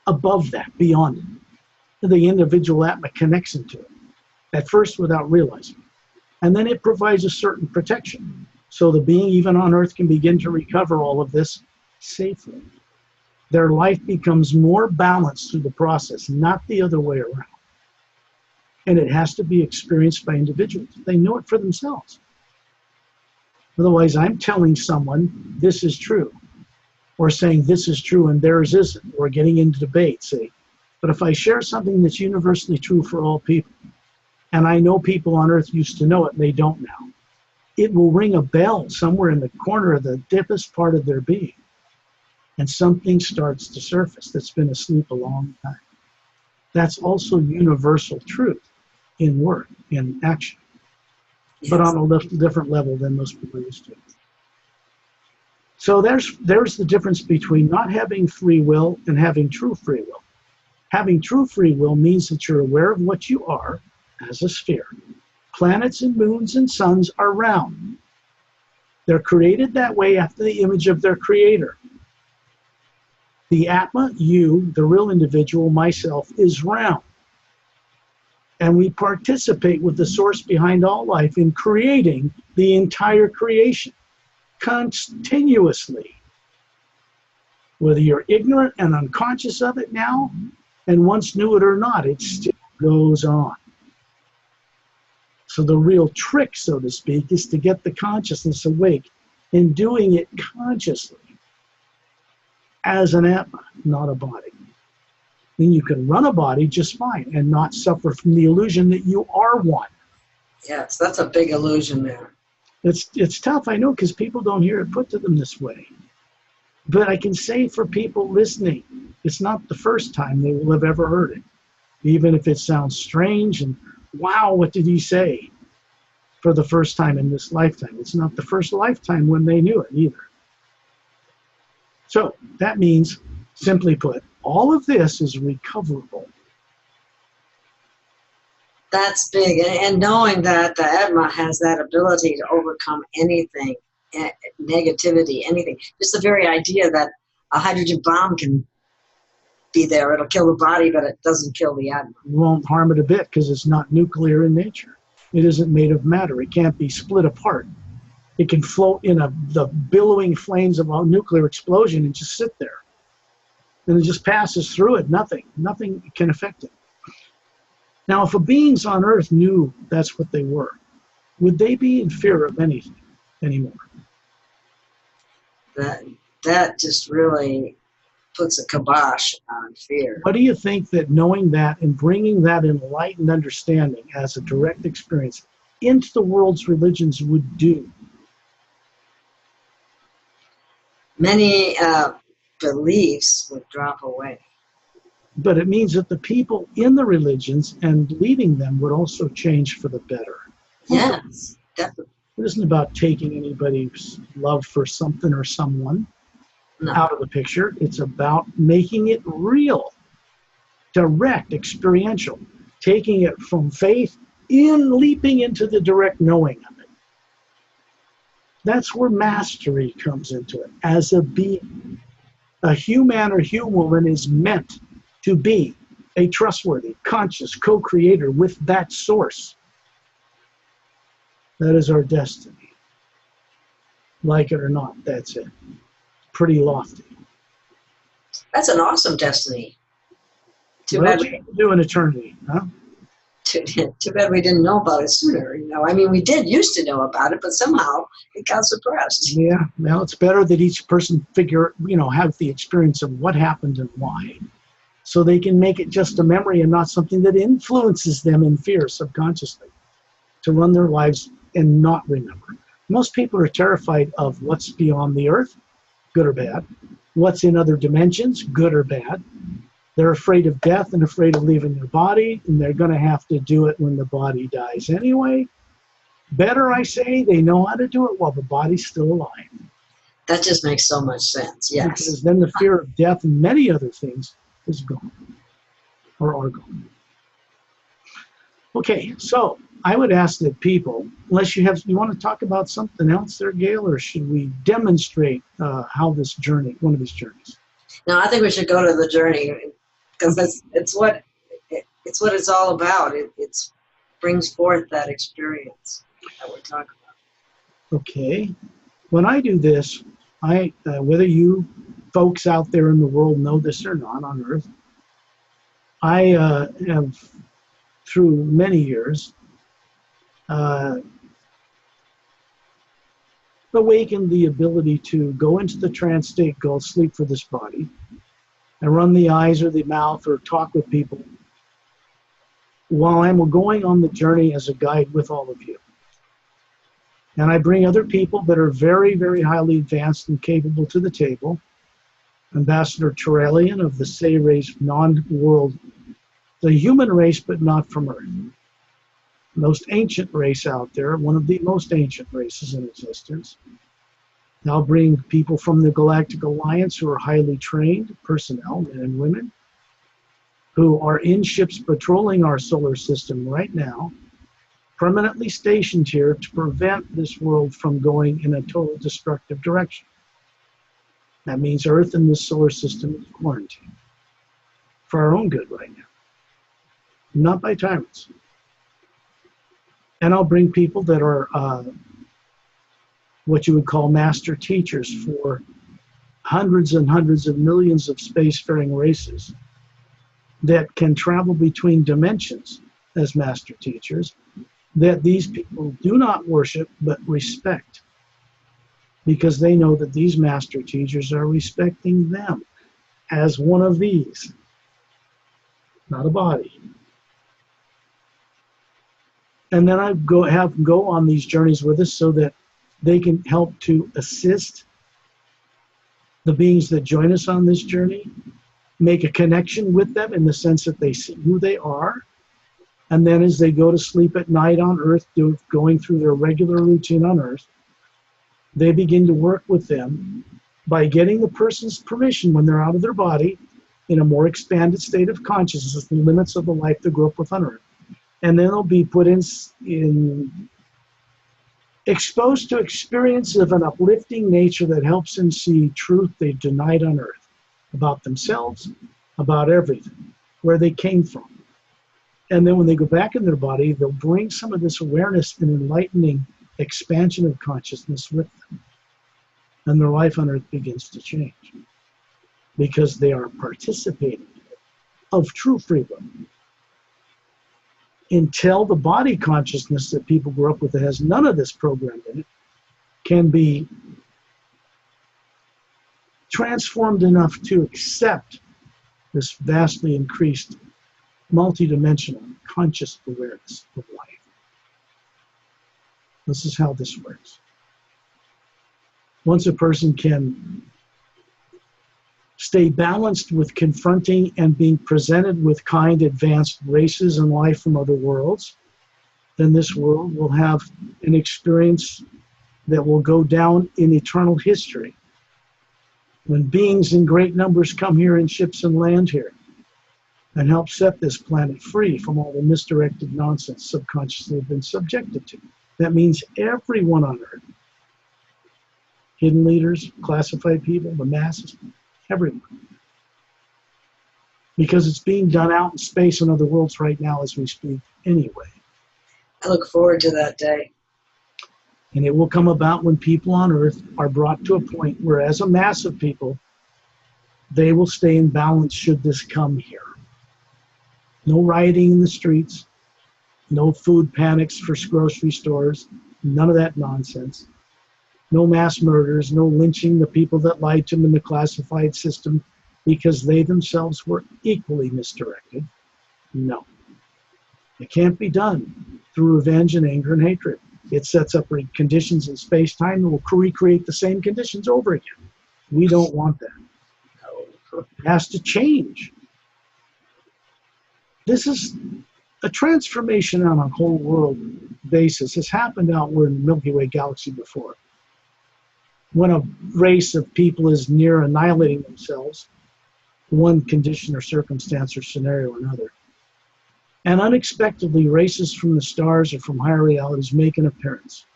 above that, beyond it. The individual Atma connects into it, at first without realizing. And then it provides a certain protection. So the being, even on Earth, can begin to recover all of this safely. Their life becomes more balanced through the process, not the other way around. And it has to be experienced by individuals. They know it for themselves. Otherwise, I'm telling someone this is true, or saying this is true and theirs isn't, or getting into debate, say. But if I share something that's universally true for all people, and I know people on Earth used to know it and they don't now, it will ring a bell somewhere in the corner of the deepest part of their being. And something starts to surface that's been asleep a long time. That's also universal truth in work, in action, but on a different level than most people are used to. So there's the difference between not having free will and having true free will. Having true free will means that you're aware of what you are as a sphere. Planets and moons and suns are round. They're created that way after the image of their creator. The Atma, you, the real individual, myself, is round. And we participate with the source behind all life in creating the entire creation continuously. Whether you're ignorant and unconscious of it now, and once knew it or not, it still goes on. So the real trick, so to speak, is to get the consciousness awake in doing it consciously as an Atma, not a body. Then you can run a body just fine and not suffer from the illusion that you are one. Yes, that's a big illusion there. It's tough, I know, because people don't hear it put to them this way. But I can say for people listening, it's not the first time they will have ever heard it. Even if it sounds strange and, wow, what did he say? For the first time in this lifetime. It's not the first lifetime when they knew it either. So that means, simply put, all of this is recoverable. That's big. And knowing that the Atma has that ability to overcome anything, negativity, anything. Just the very idea that a hydrogen bomb can be there. It'll kill the body, but it doesn't kill the Atma. It won't harm it a bit because it's not nuclear in nature. It isn't made of matter. It can't be split apart. It can float in the billowing flames of a nuclear explosion and just sit there. And it just passes through it. Nothing can affect it. Now, if beings on Earth knew that's what they were, would they be in fear of anything anymore? That just really puts a kibosh on fear. What do you think that knowing that and bringing that enlightened understanding as a direct experience into the world's religions would do? Many beliefs would drop away. But it means that the people in the religions and leading them would also change for the better. Yes, definitely. It isn't about taking anybody's love for something or someone out of the picture. It's about making it real, direct, experiential, taking it from faith leaping into the direct knowing of it. That's where mastery comes into it. As a being, a human or human is meant to be a trustworthy, conscious co-creator with that source. That is our destiny. Like it or not, that's it. Pretty lofty. That's an awesome destiny. Too What bad else you do in eternity, huh? too bad we didn't know about it sooner. I mean, we did used to know about it, but somehow it got suppressed. Yeah, well, it's better that each person have the experience of what happened and why, so they can make it just a memory and not something that influences them in fear subconsciously to run their lives and not remember. Most people are terrified of what's beyond the earth, good or bad, what's in other dimensions, good or bad. They're afraid of death and afraid of leaving their body, and they're going to have to do it when the body dies anyway. Better, I say, they know how to do it while the body's still alive. That just makes so much sense, yes. Because then the fear of death and many other things is gone, or are gone. Okay, so I would ask that people, unless you want to talk about something else there, Gail, or should we demonstrate how this journey, one of these journeys? No, I think we should go to the journey, because it's what it's all about. It brings forth that experience that we're talking about. Okay. When I do this, whether you folks out there in the world know this or not on Earth, I have, through many years, awakened the ability to go into the trance state, go sleep for this body, and run the eyes or the mouth or talk with people while I'm going on the journey as a guide with all of you. And I bring other people that are very, very highly advanced and capable to the table. Ambassador Turelian of the Say race, non-world, the human race, but not from Earth. Most ancient race out there, one of the most ancient races in existence. I'll bring people from the Galactic Alliance who are highly trained personnel, men and women, who are in ships patrolling our solar system right now, permanently stationed here to prevent this world from going in a total destructive direction. That means Earth and this solar system is quarantined for our own good right now, not by tyrants. And I'll bring people that are what you would call master teachers for hundreds and hundreds of millions of spacefaring races that can travel between dimensions as master teachers, that these people do not worship but respect, because they know that these master teachers are respecting them as one of these, not a body. And then I have them go on these journeys with us so that they can help to assist the beings that join us on this journey, make a connection with them in the sense that they see who they are. And then as they go to sleep at night on Earth, going through their regular routine on Earth, they begin to work with them by getting the person's permission when they're out of their body in a more expanded state of consciousness, the limits of the life they grew up with on Earth. And then they'll be put in exposed to experience of an uplifting nature that helps them see truth they've denied on Earth about themselves, about everything, where they came from. And then when they go back in their body, they'll bring some of this awareness and enlightening expansion of consciousness with them. And their life on Earth begins to change because they are participating of true free will. Until the body consciousness that people grew up with that has none of this programmed in it can be transformed enough to accept this vastly increased multidimensional conscious awareness of life. This is how this works. Once a person can stay balanced with confronting and being presented with kind, advanced races and life from other worlds, then this world will have an experience that will go down in eternal history. When beings in great numbers come here in ships and land here and help set this planet free from all the misdirected nonsense subconsciously have been subjected to. That means everyone on Earth, hidden leaders, classified people, the masses, everyone. Because it's being done out in space and other worlds right now as we speak anyway. I look forward to that day. And it will come about when people on earth are brought to a point where, as a mass of people, they will stay in balance should this come here. No rioting in the streets, no food panics for grocery stores, none of that nonsense. No mass murders, no lynching the people that lied to them in the classified system because they themselves were equally misdirected. No. It can't be done through revenge and anger and hatred. It sets up conditions in space-time that will recreate the same conditions over again. We don't want that. It has to change. This is a transformation on a whole world basis. It's happened out in the Milky Way galaxy before. When a race of people is near annihilating themselves, one condition or circumstance or scenario or another, and unexpectedly races from the stars or from higher realities make an appearance,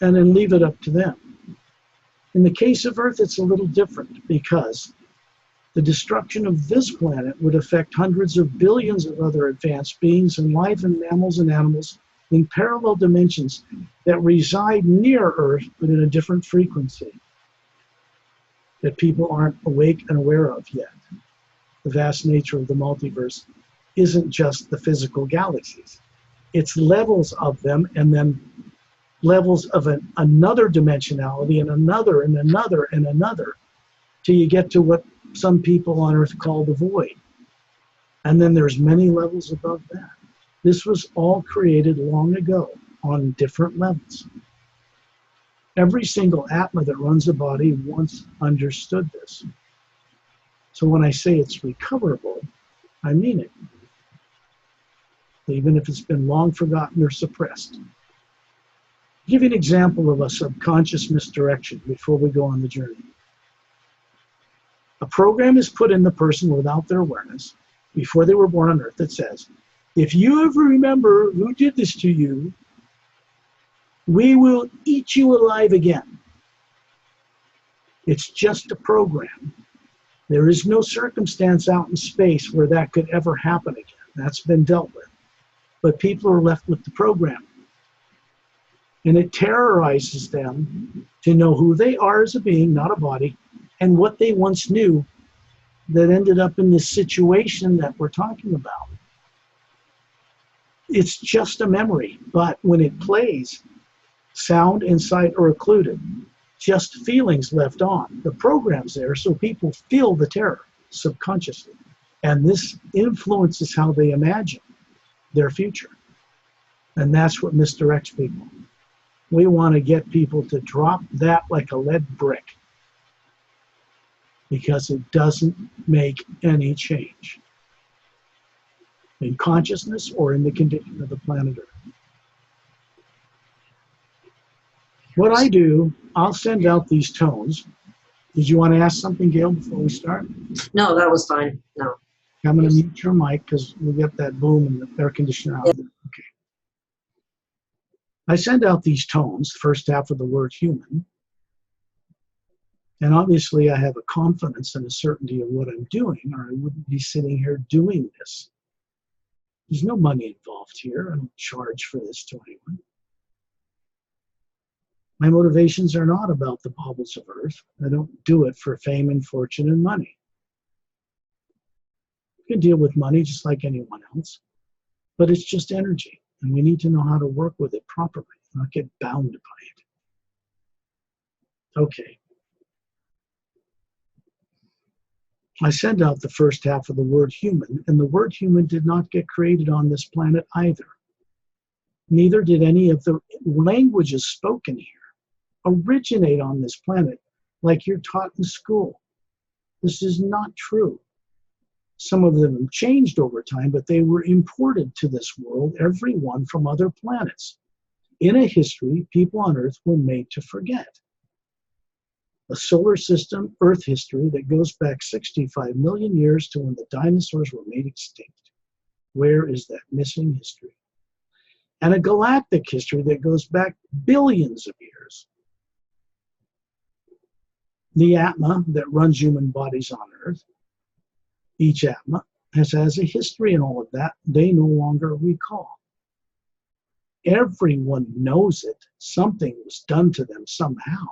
and then leave it up to them. In the case of Earth, it's a little different because the destruction of this planet would affect hundreds of billions of other advanced beings and life and mammals and animals in parallel dimensions that reside near Earth but in a different frequency that people aren't awake and aware of yet. The vast nature of the multiverse isn't just the physical galaxies. It's levels of them and then levels of another dimensionality and another and another and another till you get to what some people on Earth call the void. And then there's many levels above that. This was all created long ago on different levels. Every single Atma that runs a body once understood this. So when I say it's recoverable, I mean it. Even if it's been long forgotten or suppressed. I'll give you an example of a subconscious misdirection before we go on the journey. A program is put in the person without their awareness before they were born on Earth that says, if you ever remember who did this to you, we will eat you alive again. It's just a program. There is no circumstance out in space where that could ever happen again. That's been dealt with. But people are left with the program. And it terrorizes them to know who they are as a being, not a body, and what they once knew that ended up in this situation that we're talking about. It's just a memory, but when it plays, sound, insight, or occluded, just feelings left on. The program's there so people feel the terror subconsciously. And this influences how they imagine their future. And that's what misdirects people. We want to get people to drop that like a lead brick because it doesn't make any change in consciousness or in the condition of the planet Earth. What I do, I'll send out these tones. Did you want to ask something, Gail, before we start? No, that was fine. No. I'm going to mute your mic because we'll get that boom in the air conditioner out. Yeah. Okay. I send out these tones, the first half of the word human, and obviously I have a confidence and a certainty of what I'm doing, or I wouldn't be sitting here doing this. There's no money involved here. I don't charge for this to anyone. My motivations are not about the baubles of Earth. I don't do it for fame and fortune and money. You can deal with money just like anyone else, but it's just energy, and we need to know how to work with it properly, not get bound by it. Okay. I send out the first half of the word human, and the word human did not get created on this planet either. Neither did any of the languages spoken here originate on this planet like you're taught in school. This is not true. Some of them have changed over time, but they were imported to this world, every one from other planets. In a history, people on Earth were made to forget. A solar system, Earth history, that goes back 65 million years to when the dinosaurs were made extinct. Where is that missing history? And a galactic history that goes back billions of years. The Atma that runs human bodies on Earth, each Atma has a history and all of that they no longer recall. Everyone knows it. Something was done to them somehow.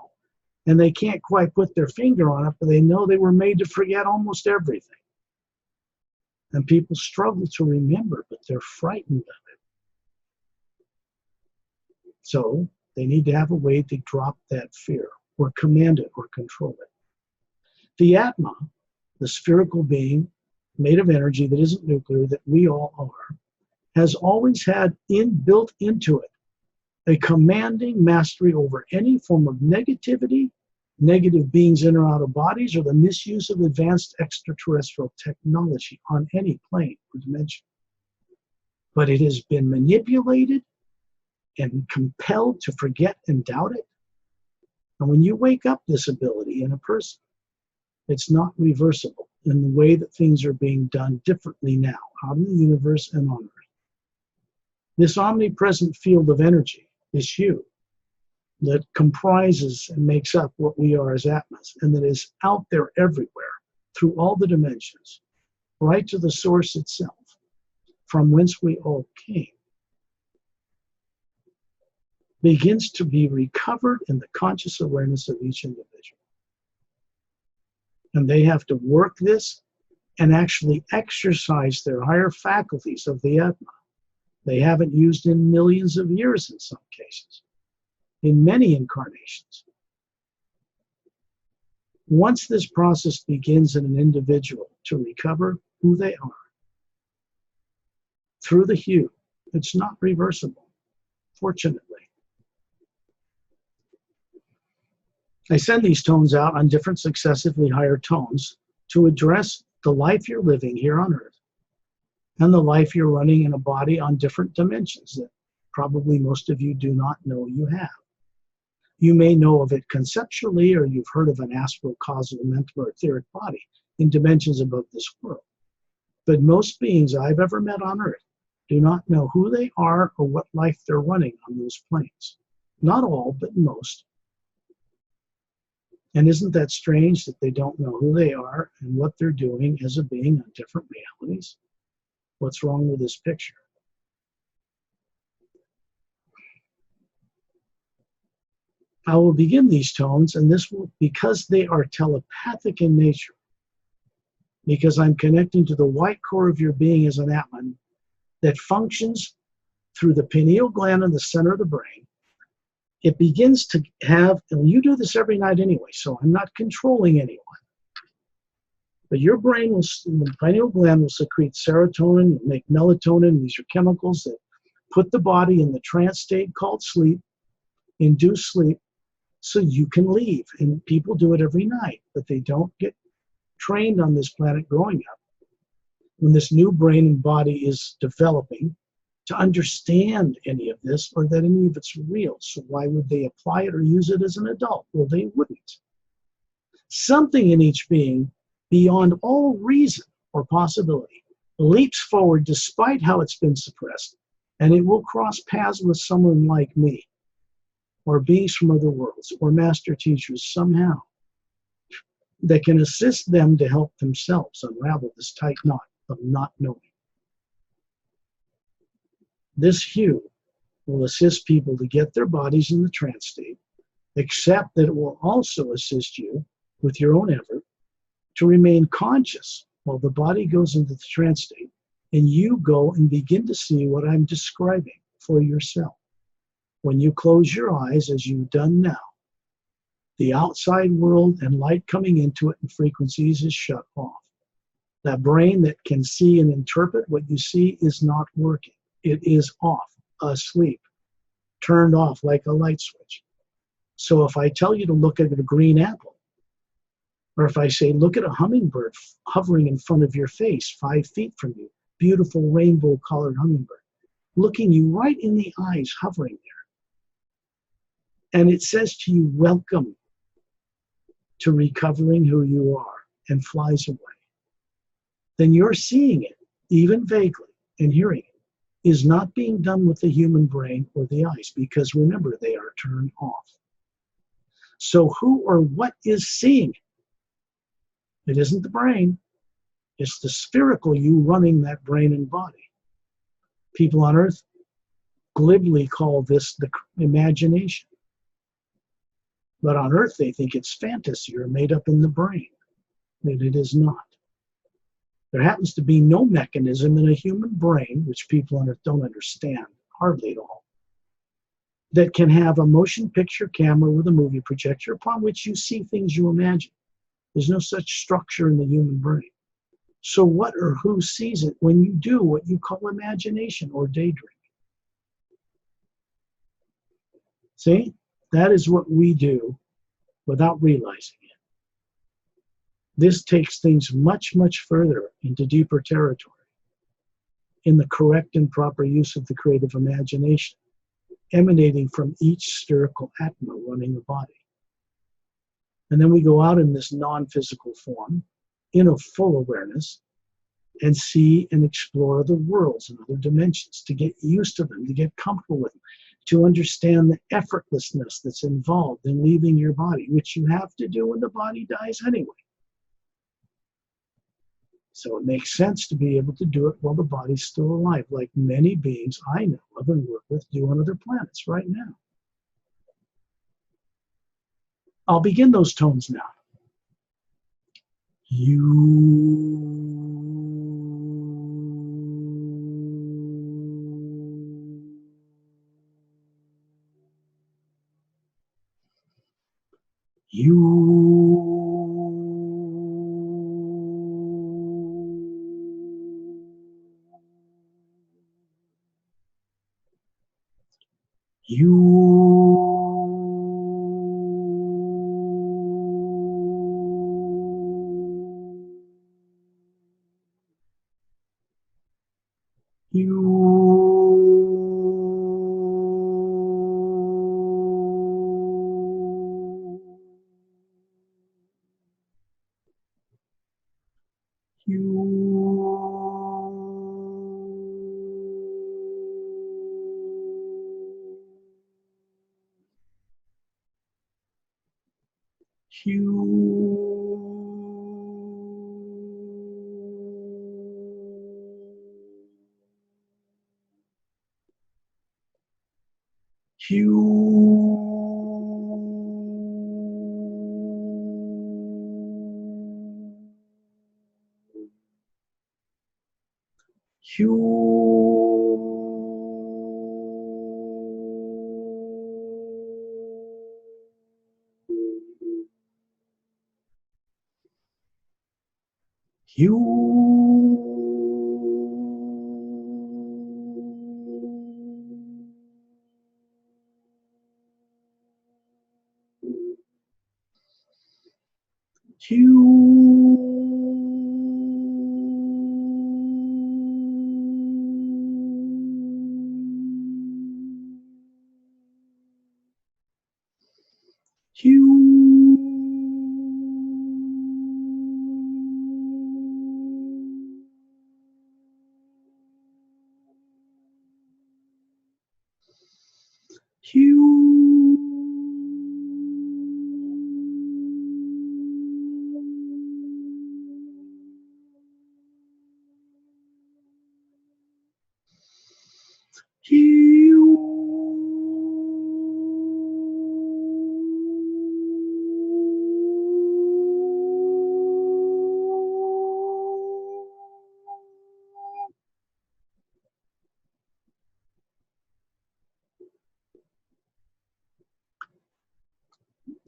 And they can't quite put their finger on it, but they know they were made to forget almost everything. And people struggle to remember, but they're frightened of it. So they need to have a way to drop that fear, or command it, or control it. The Atma, the spherical being made of energy that isn't nuclear, that we all are, has always had built into it a commanding mastery over any form of negativity, negative beings in or out of bodies, or the misuse of advanced extraterrestrial technology on any plane or dimension. But it has been manipulated and compelled to forget and doubt it. And when you wake up this ability in a person, it's not reversible in the way that things are being done differently now, out in the universe and on Earth. This omnipresent field of energy, this you, that comprises and makes up what we are as Atmas, and that is out there everywhere, through all the dimensions, right to the source itself, from whence we all came, begins to be recovered in the conscious awareness of each individual. And they have to work this and actually exercise their higher faculties of the Atma. They haven't used in millions of years in some cases, in many incarnations. Once this process begins in an individual to recover who they are, through the hue, it's not reversible, fortunately. I send these tones out on different successively higher tones to address the life you're living here on Earth and the life you're running in a body on different dimensions that probably most of you do not know you have. You may know of it conceptually, or you've heard of an astral, causal, mental, or etheric body in dimensions above this world. But most beings I've ever met on Earth do not know who they are or what life they're running on those planes. Not all, but most. And isn't that strange that they don't know who they are and what they're doing as a being on different realities? What's wrong with this picture? I will begin these tones, and this will, because they are telepathic in nature, because I'm connecting to the white core of your being as an Atman that functions through the pineal gland in the center of the brain. It begins to have, and you do this every night anyway, so I'm not controlling anyone. But your brain will, the pineal gland will secrete serotonin, make melatonin. These are chemicals that put the body in the trance state called sleep, induce sleep, so you can leave. And people do it every night, but they don't get trained on this planet growing up, when this new brain and body is developing, to understand any of this or that any of it's real. So why would they apply it or use it as an adult? Well, they wouldn't. Something in each being, beyond all reason or possibility, leaps forward despite how it's been suppressed, and it will cross paths with someone like me, or beings from other worlds, or master teachers somehow, that can assist them to help themselves unravel this tight knot of not knowing. This hue will assist people to get their bodies in the trance state, except that it will also assist you with your own effort to remain conscious while the body goes into the trance state, and you go and begin to see what I'm describing for yourself. When you close your eyes, as you've done now, the outside world and light coming into it and frequencies is shut off. That brain that can see and interpret what you see is not working. It is off, asleep, turned off like a light switch. So if I tell you to look at a green apple, or if I say, look at a hummingbird hovering in front of your face, 5 feet from you, beautiful rainbow-colored hummingbird, looking you right in the eyes, hovering there. And it says to you, welcome to recovering who you are, and flies away. Then you're seeing it, even vaguely, and hearing it, is not being done with the human brain or the eyes, because remember, they are turned off. So who or what is seeing it? It isn't the brain. It's the spherical you running that brain and body. People on Earth, glibly call this the imagination. But on Earth, they think it's fantasy or made up in the brain. But it is not. There happens to be no mechanism in a human brain, which people on Earth don't understand hardly at all, that can have a motion picture camera with a movie projector upon which you see things you imagine. There's no such structure in the human brain. So what or who sees it when you do what you call imagination or daydream? See, that is what we do without realizing it. This takes things much, much further into deeper territory in the correct and proper use of the creative imagination, emanating from each spherical Atma running the body. And then we go out in this non-physical form, in a full awareness, and see and explore other worlds and other dimensions, to get used to them, to get comfortable with them, to understand the effortlessness that's involved in leaving your body, which you have to do when the body dies anyway. So it makes sense to be able to do it while the body's still alive, like many beings I know of and work with do on other planets right now. I'll begin those tones now.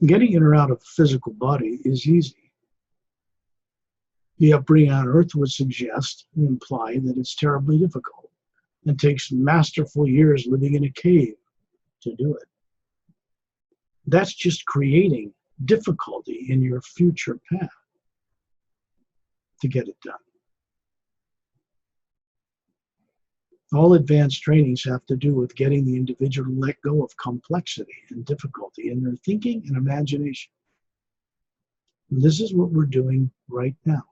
Getting in or out of the physical body is easy. The upbringing on Earth would suggest and imply that it's terribly difficult and takes masterful years living in a cave to do it. That's just creating difficulty in your future path to get it done. All advanced trainings have to do with getting the individual to let go of complexity and difficulty in their thinking and imagination. And this is what we're doing right now.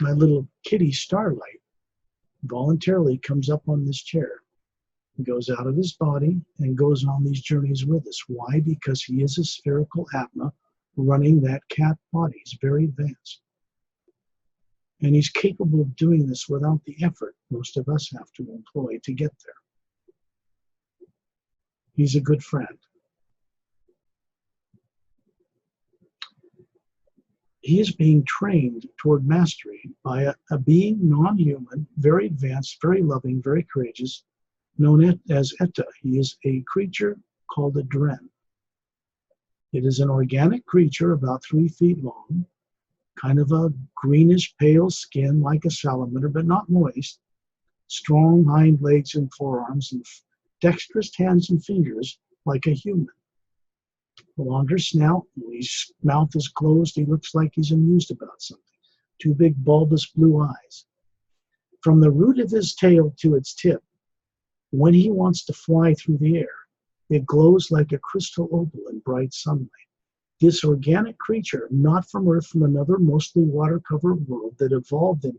My little kitty Starlight voluntarily comes up on this chair, goes out of his body, and goes on these journeys with us. Why? Because he is a spherical Atma running that cat body. He's very advanced. And he's capable of doing this without the effort most of us have to employ to get there. He's a good friend. He is being trained toward mastery by a being non-human, very advanced, very loving, very courageous, known as Etta. He is a creature called a Dren. It is an organic creature about 3 feet long, kind of a greenish pale skin like a salamander, but not moist, strong hind legs and forearms, and dexterous hands and fingers like a human. A longer snout, when his mouth is closed, he looks like he's amused about something. 2 big bulbous blue eyes. From the root of his tail to its tip, when he wants to fly through the air, it glows like a crystal opal in bright sunlight. This organic creature, not from Earth, from another mostly water-covered world that evolved in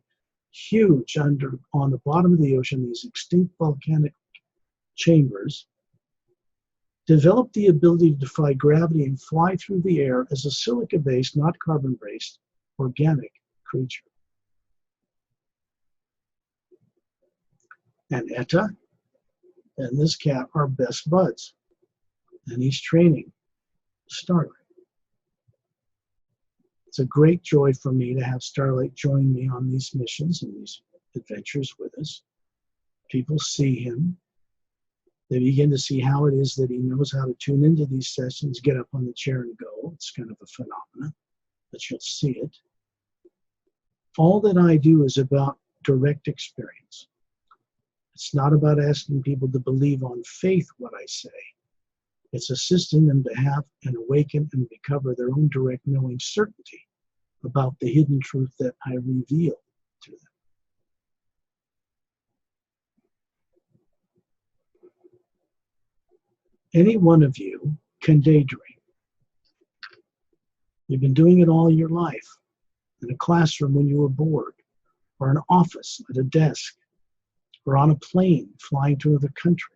huge on the bottom of the ocean, these extinct volcanic chambers, developed the ability to defy gravity and fly through the air as a silica-based, not carbon-based, organic creature. And Etta and this cat are best buds. And he's training Starlight. It's a great joy for me to have Starlight join me on these missions and these adventures with us. People see him. They begin to see how it is that he knows how to tune into these sessions, get up on the chair and go. It's kind of a phenomenon, but you'll see it. All that I do is about direct experience. It's not about asking people to believe on faith what I say. It's assisting them to have and awaken and recover their own direct knowing certainty about the hidden truth that I reveal to them. Any one of you can daydream. You've been doing it all your life, in a classroom when you were bored, or an office at a desk, or on a plane flying to another country.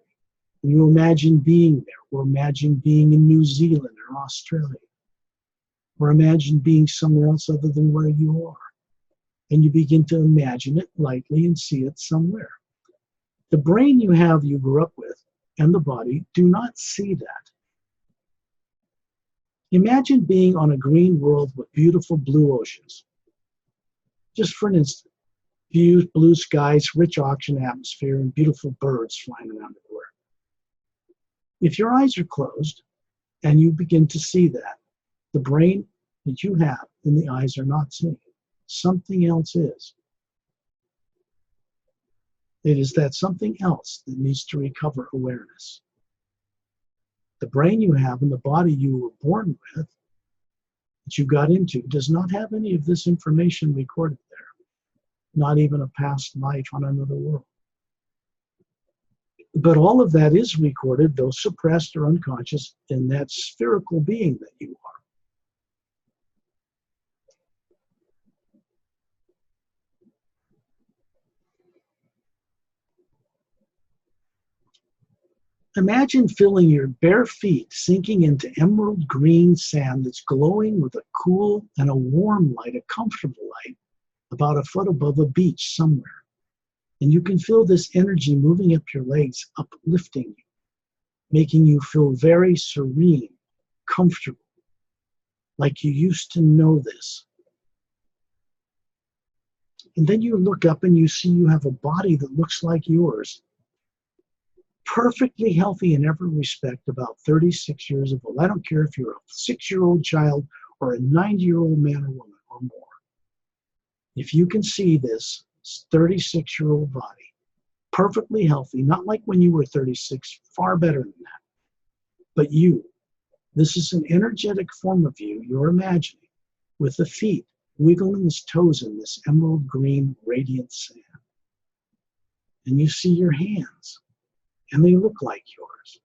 And you imagine being there, or imagine being in New Zealand or Australia, or imagine being somewhere else other than where you are. And you begin to imagine it lightly and see it somewhere. The brain you have, you grew up with, and the body do not see that. Imagine being on a green world with beautiful blue oceans. Just for an instant, views, blue skies, rich oxygen atmosphere, and beautiful birds flying around everywhere. If your eyes are closed and you begin to see that, the brain that you have and the eyes are not seeing it. Something else is. It is that something else that needs to recover awareness. The brain you have and the body you were born with, that you got into, does not have any of this information recorded there. Not even a past life on another world. But all of that is recorded, though suppressed or unconscious, in that spherical being that you are. Imagine feeling your bare feet sinking into emerald green sand that's glowing with a cool and a warm light, a comfortable light, about a foot above a beach somewhere. And you can feel this energy moving up your legs, uplifting you, making you feel very serene, comfortable, like you used to know this. And then you look up and you see you have a body that looks like yours, perfectly healthy in every respect, about 36 years old. I don't care if you're a 6-year-old child or a 90-year-old man or woman or more. If you can see this 36-year-old body, perfectly healthy, not like when you were 36, far better than that. But you, this is an energetic form of you, you're imagining, with the feet wiggling his toes in this emerald green radiant sand. And you see your hands, and they look like yours.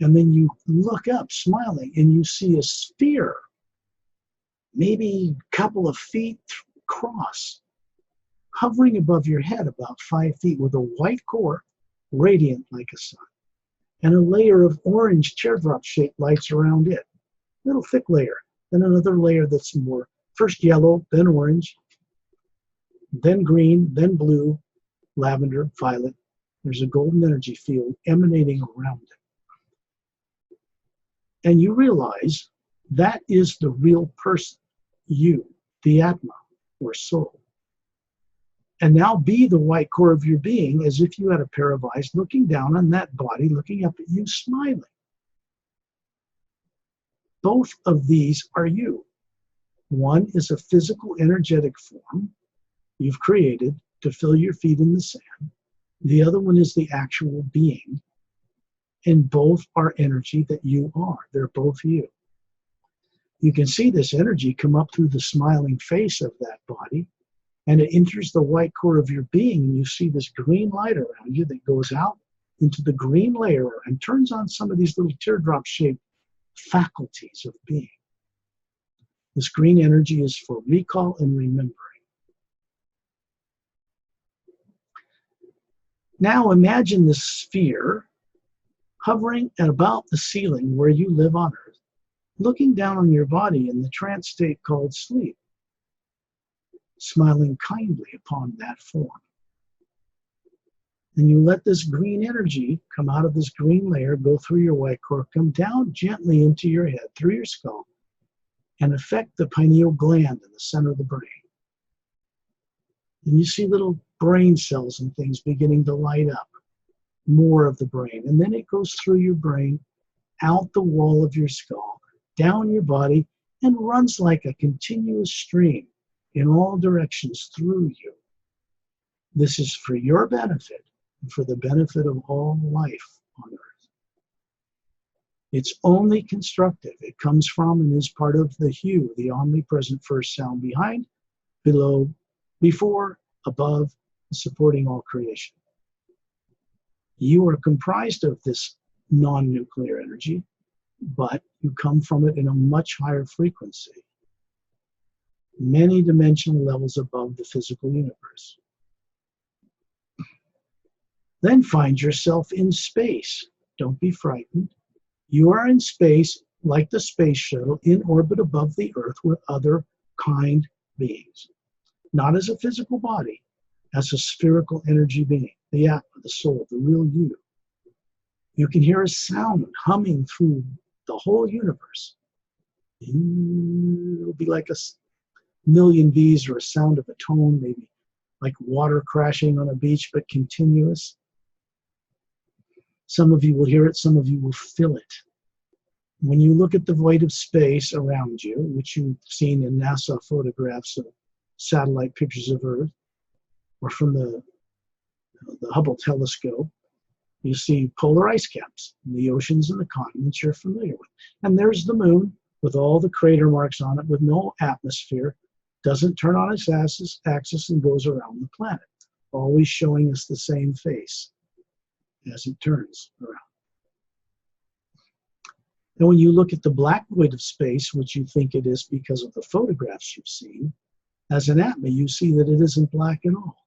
And then you look up, smiling, and you see a sphere, maybe a couple of feet across, hovering above your head about 5 feet with a white core, radiant like a sun, and a layer of orange teardrop-shaped lights around it. A little thick layer, then another layer that's more, first yellow, then orange, then green, then blue, lavender, violet. There's a golden energy field emanating around it. And you realize that is the real person, you, the Atma, or soul. And now be the white core of your being as if you had a pair of eyes looking down on that body, looking up at you, smiling. Both of these are you. One is a physical, energetic form you've created to fill your feet in the sand. The other one is the actual being. And both are energy that you are. They're both you. You can see this energy come up through the smiling face of that body, and it enters the white core of your being, and you see this green light around you that goes out into the green layer and turns on some of these little teardrop-shaped faculties of being. This green energy is for recall and remembering. Now imagine this sphere hovering at about the ceiling where you live on Earth, looking down on your body in the trance state called sleep, smiling kindly upon that form. And you let this green energy come out of this green layer, go through your white core, come down gently into your head, through your skull, and affect the pineal gland in the center of the brain. And you see little brain cells and things beginning to light up, more of the brain. And then it goes through your brain, out the wall of your skull, down your body, and runs like a continuous stream in all directions through you. This is for your benefit and for the benefit of all life on Earth. It's only constructive. It comes from and is part of the hue, the omnipresent first sound behind, below, before, above, supporting all creation. You are comprised of this non-nuclear energy, but you come from it in a much higher frequency, many dimensional levels above the physical universe. Then find yourself in space. Don't be frightened. You are in space like the space shuttle in orbit above the Earth with other kind beings. Not as a physical body, as a spherical energy being, the Atma, the soul, the real you. You can hear a sound humming through the whole universe. It'll be like a million bees or a sound of a tone, maybe like water crashing on a beach, but continuous. Some of you will hear it, some of you will feel it. When you look at the void of space around you, which you've seen in NASA photographs of satellite pictures of Earth, or from the Hubble telescope, you see polar ice caps, the oceans and the continents you're familiar with. And there's the moon with all the crater marks on it with no atmosphere, doesn't turn on its axis and goes around the planet, always showing us the same face as it turns around. And when you look at the black void of space, which you think it is because of the photographs you've seen, as an Atma, you see that it isn't black at all.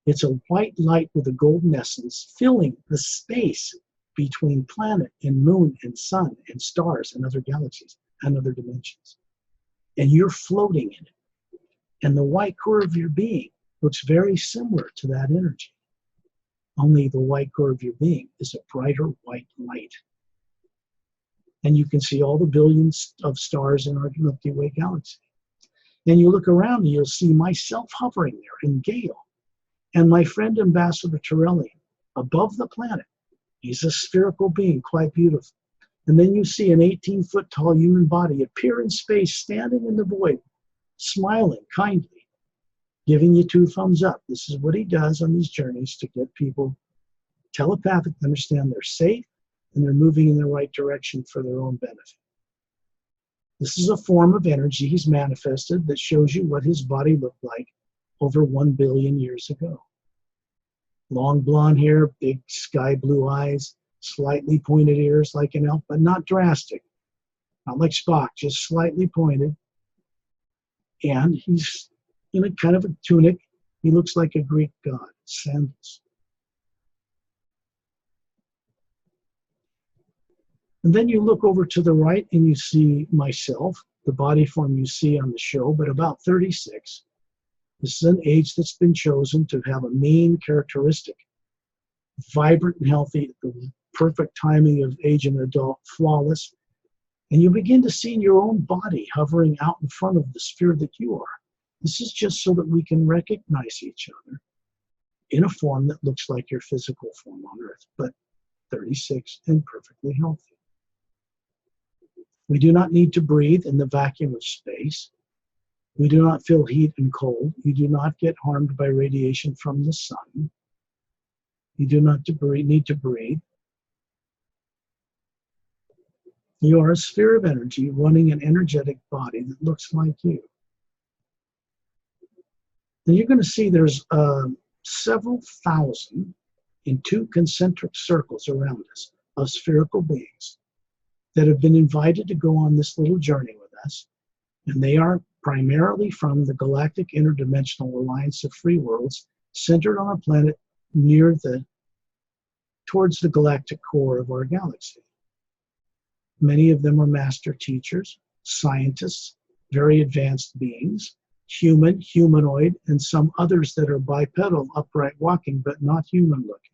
It's a white light with a golden essence filling the space between planet and moon and sun and stars and other galaxies and other dimensions. And you're floating in it. And the white core of your being looks very similar to that energy. Only the white core of your being is a brighter white light. And you can see all the billions of stars in our Milky Way galaxy. And you look around and you'll see myself hovering there in Gail. And my friend Ambassador Torellian above the planet. He's a spherical being, quite beautiful. And then you see an 18-foot tall human body appear in space, standing in the void, smiling kindly, giving you 2 thumbs up. This is what he does on these journeys to get people telepathic to understand they're safe and they're moving in the right direction for their own benefit. This is a form of energy he's manifested that shows you what his body looked like over 1 billion years ago. Long blonde hair, big sky blue eyes, slightly pointed ears like an elf, but not drastic. Not like Spock, just slightly pointed. And he's in a kind of a tunic. He looks like a Greek god, sandals. And then you look over to the right and you see myself, the body form you see on the show, but about 36. This is an age that's been chosen to have a main characteristic: vibrant and healthy, the perfect timing of age and adult, flawless. And you begin to see your own body hovering out in front of the sphere that you are. This is just so that we can recognize each other in a form that looks like your physical form on Earth, but 36 and perfectly healthy. We do not need to breathe in the vacuum of space. We do not feel heat and cold. You do not get harmed by radiation from the sun. You do not need to breathe. You are a sphere of energy running an energetic body that looks like you. And you're going to see there's several thousand in 2 concentric circles around us of spherical beings that have been invited to go on this little journey with us. And they are primarily from the Galactic Interdimensional Alliance of Free Worlds, centered on a planet towards the galactic core of our galaxy. Many of them are master teachers, scientists, very advanced beings, human, humanoid, and some others that are bipedal, upright walking, but not human looking.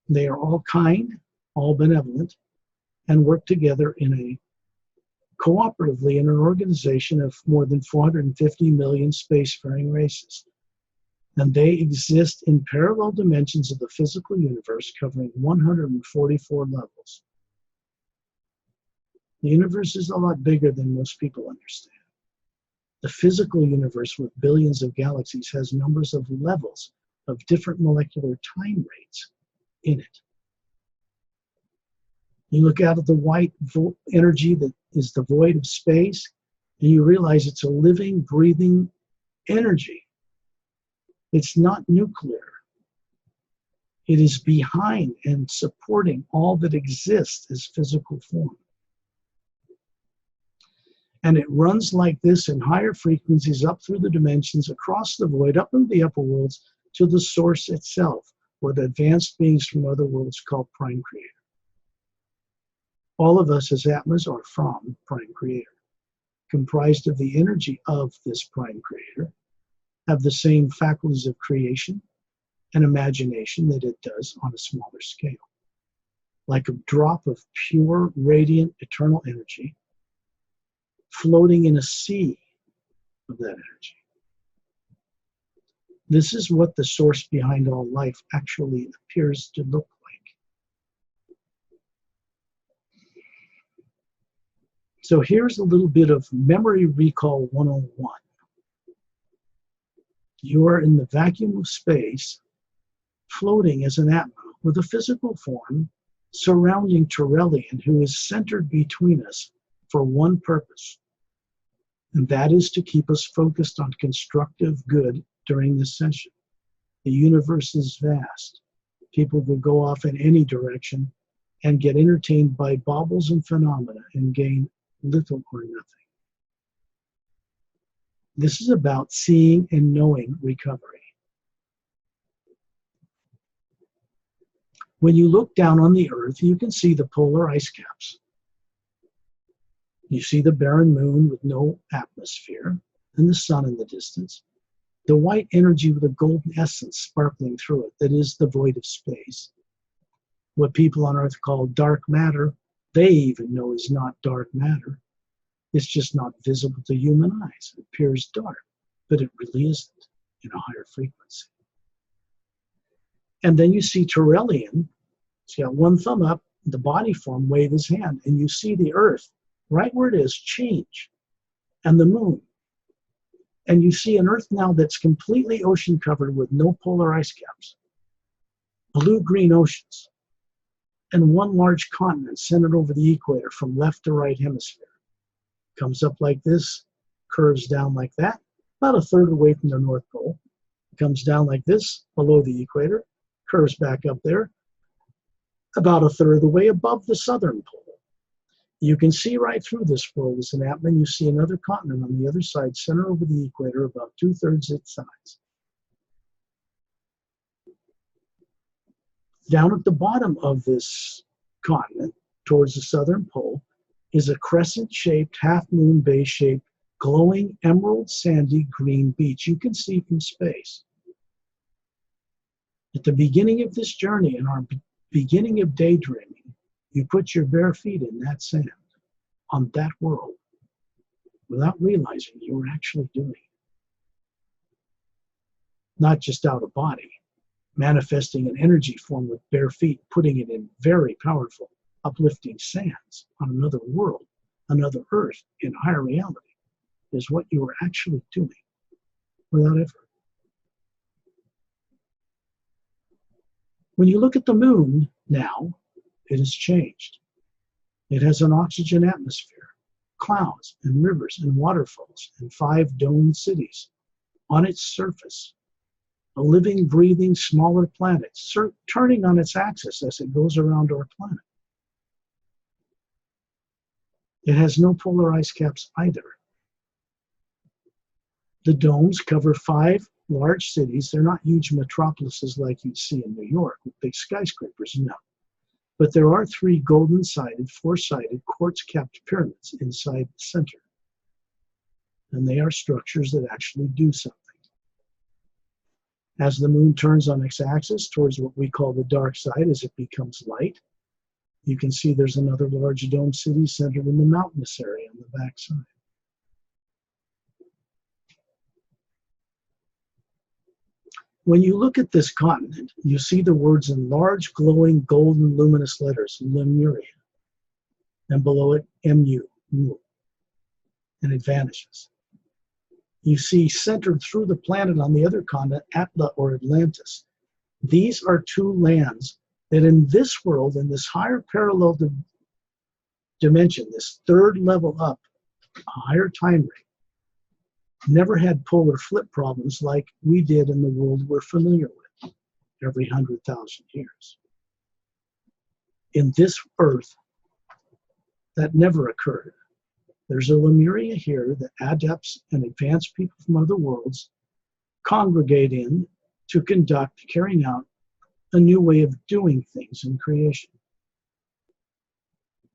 They are all kind, all benevolent, and work together cooperatively in an organization of more than 450 million spacefaring races. And they exist in parallel dimensions of the physical universe, covering 144 levels. The universe is a lot bigger than most people understand. The physical universe with billions of galaxies has numbers of levels of different molecular time rates in it. You look out at the white energy that is the void of space, and you realize it's a living, breathing energy. It's not nuclear. It is behind and supporting all that exists as physical form. And it runs like this in higher frequencies up through the dimensions, across the void, up into the upper worlds, to the source itself, what advanced beings from other worlds call Prime Creator. All of us as Atmas are from Prime Creator, comprised of the energy of this Prime Creator, have the same faculties of creation and imagination that it does on a smaller scale. Like a drop of pure, radiant, eternal energy floating in a sea of that energy. This is what the source behind all life actually appears to look like. So here's a little bit of Memory Recall 101. You are in the vacuum of space, floating as an Atma with a physical form surrounding Lemriel, who is centered between us for one purpose, and that is to keep us focused on constructive good during this session. The universe is vast. People will go off in any direction and get entertained by baubles and phenomena and gain little or nothing. This is about seeing and knowing recovery. When you look down on the Earth, you can see the polar ice caps. You see the barren moon with no atmosphere and the sun in the distance. The white energy with a golden essence sparkling through it that is the void of space. What people on Earth call dark matter, they even know is not dark matter. It's just not visible to human eyes. It appears dark, but it really isn't in a higher frequency. And then you see Lemriel. He's got one thumb up, the body form, wave his hand, and you see the Earth, right where it is, change, and the moon. And you see an Earth now that's completely ocean covered with no polar ice caps, blue-green oceans, and one large continent centered over the equator from left to right hemisphere. Comes up like this, curves down like that, about a third of the way from the North Pole. Comes down like this, below the equator, curves back up there, about a third of the way above the southern pole. You can see right through this world as an Atma. You see another continent on the other side, center over the equator, about 2/3 its size. Down at the bottom of this continent, towards the southern pole, is a crescent-shaped, half-moon base-shaped glowing emerald sandy green beach you can see from space. At the beginning of this journey, in our beginning of daydreaming, you put your bare feet in that sand, on that world, without realizing you were actually doing it. Not just out of body, manifesting an energy form with bare feet, putting it in very powerful, uplifting sands on another world, another earth, in higher reality, is what you were actually doing without effort. When you look at the moon now, it has changed. It has an oxygen atmosphere, clouds and rivers and waterfalls and 5 domed cities on its surface. A living, breathing, smaller planet, turning on its axis as it goes around our planet. It has no polar ice caps either. The domes cover 5 large cities. They're not huge metropolises like you'd see in New York with big skyscrapers, no. But there are 3 golden-sided, 4-sided, quartz-capped pyramids inside the center. And they are structures that actually do something. As the moon turns on its axis towards what we call the dark side, as it becomes light, you can see there's another large dome city centered in the mountainous area on the back side. When you look at this continent, you see the words in large, glowing, golden, luminous letters, Lemriel, and below it, MU, Mu, and it vanishes. You see centered through the planet on the other continent, Atma or Atlantis. These are 2 lands that in this world, in this higher parallel dimension, this 3rd level up, a higher time rate, never had polar flip problems like we did in the world we're familiar with every 100,000 years. In this Earth, that never occurred. There's a Lemuria here that adepts and advanced people from other worlds congregate in to conduct, carrying out a new way of doing things in creation.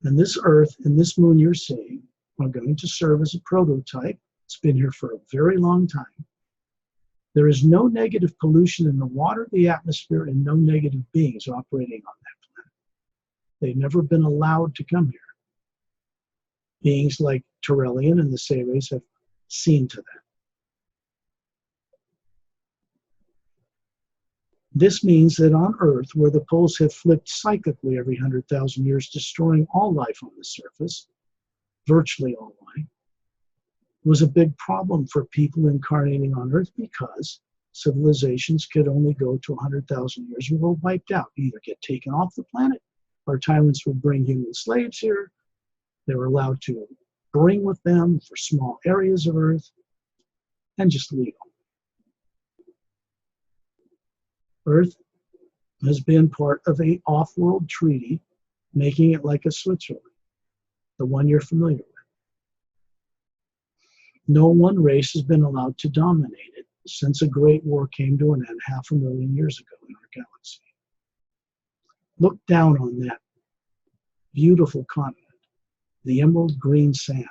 And this Earth and this moon you're seeing are going to serve as a prototype. It's been here for a very long time. There is no negative pollution in the water, the atmosphere, and no negative beings operating on that planet. They've never been allowed to come here. Beings like Turelian and the Seres have seen to that. This means that on Earth, where the poles have flipped cyclically every 100,000 years, destroying all life on the surface, virtually all life, was a big problem for people incarnating on Earth because civilizations could only go to 100,000 years and were wiped out, either get taken off the planet, or tyrants would bring human slaves here. They were allowed to bring with them for small areas of Earth and just leave them. Earth has been part of an off-world treaty, making it like a Switzerland, the one you're familiar with. No one race has been allowed to dominate it since a great war came to an end 500,000 years ago in our galaxy. Look down on that beautiful continent, the emerald green sand.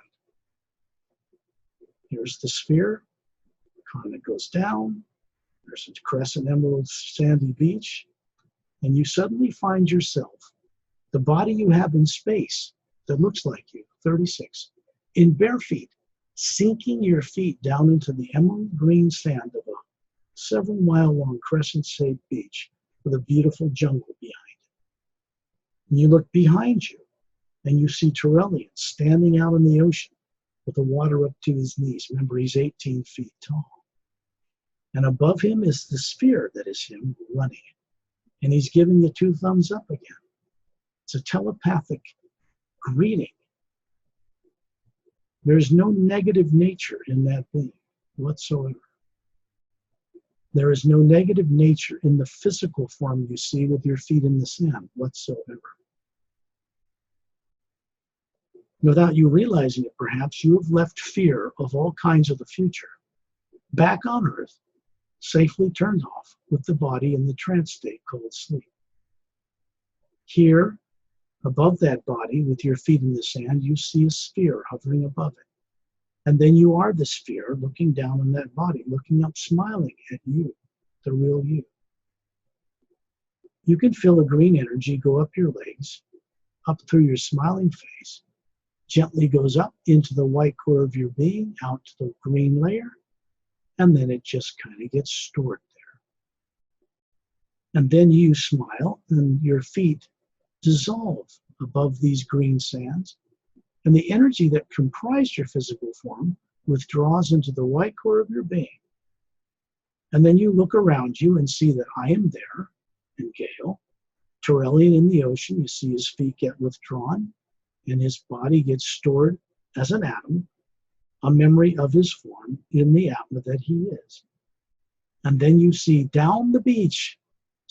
Here's the sphere, the continent goes down, there's a crescent emerald sandy beach, and you suddenly find yourself, the body you have in space that looks like you, 36, in bare feet, sinking your feet down into the emerald green sand of a several mile long crescent-shaped beach with a beautiful jungle behind it. And you look behind you and you see Turelian standing out in the ocean with the water up to his knees. Remember, he's 18 feet tall. And above him is the sphere that is him running. And he's giving you 2 thumbs up again. It's a telepathic greeting. There's no negative nature in that being whatsoever. There is no negative nature in the physical form you see with your feet in the sand whatsoever. Without you realizing it, perhaps you have left fear of all kinds of the future back on Earth, safely turned off with the body in the trance state called sleep. Here, above that body, with your feet in the sand, you see a sphere hovering above it. And then you are the sphere looking down on that body, looking up, smiling at you, the real you. You can feel a green energy go up your legs, up through your smiling face, gently goes up into the white core of your being, out to the green layer, and then it just kind of gets stored there. And then you smile and your feet dissolve above these green sands, and the energy that comprised your physical form withdraws into the white core of your being. And then you look around you and see that I am there, and Gail. Torellian in the ocean, you see his feet get withdrawn, and his body gets stored as an atom, a memory of his form in the Atma that he is. And then you see down the beach,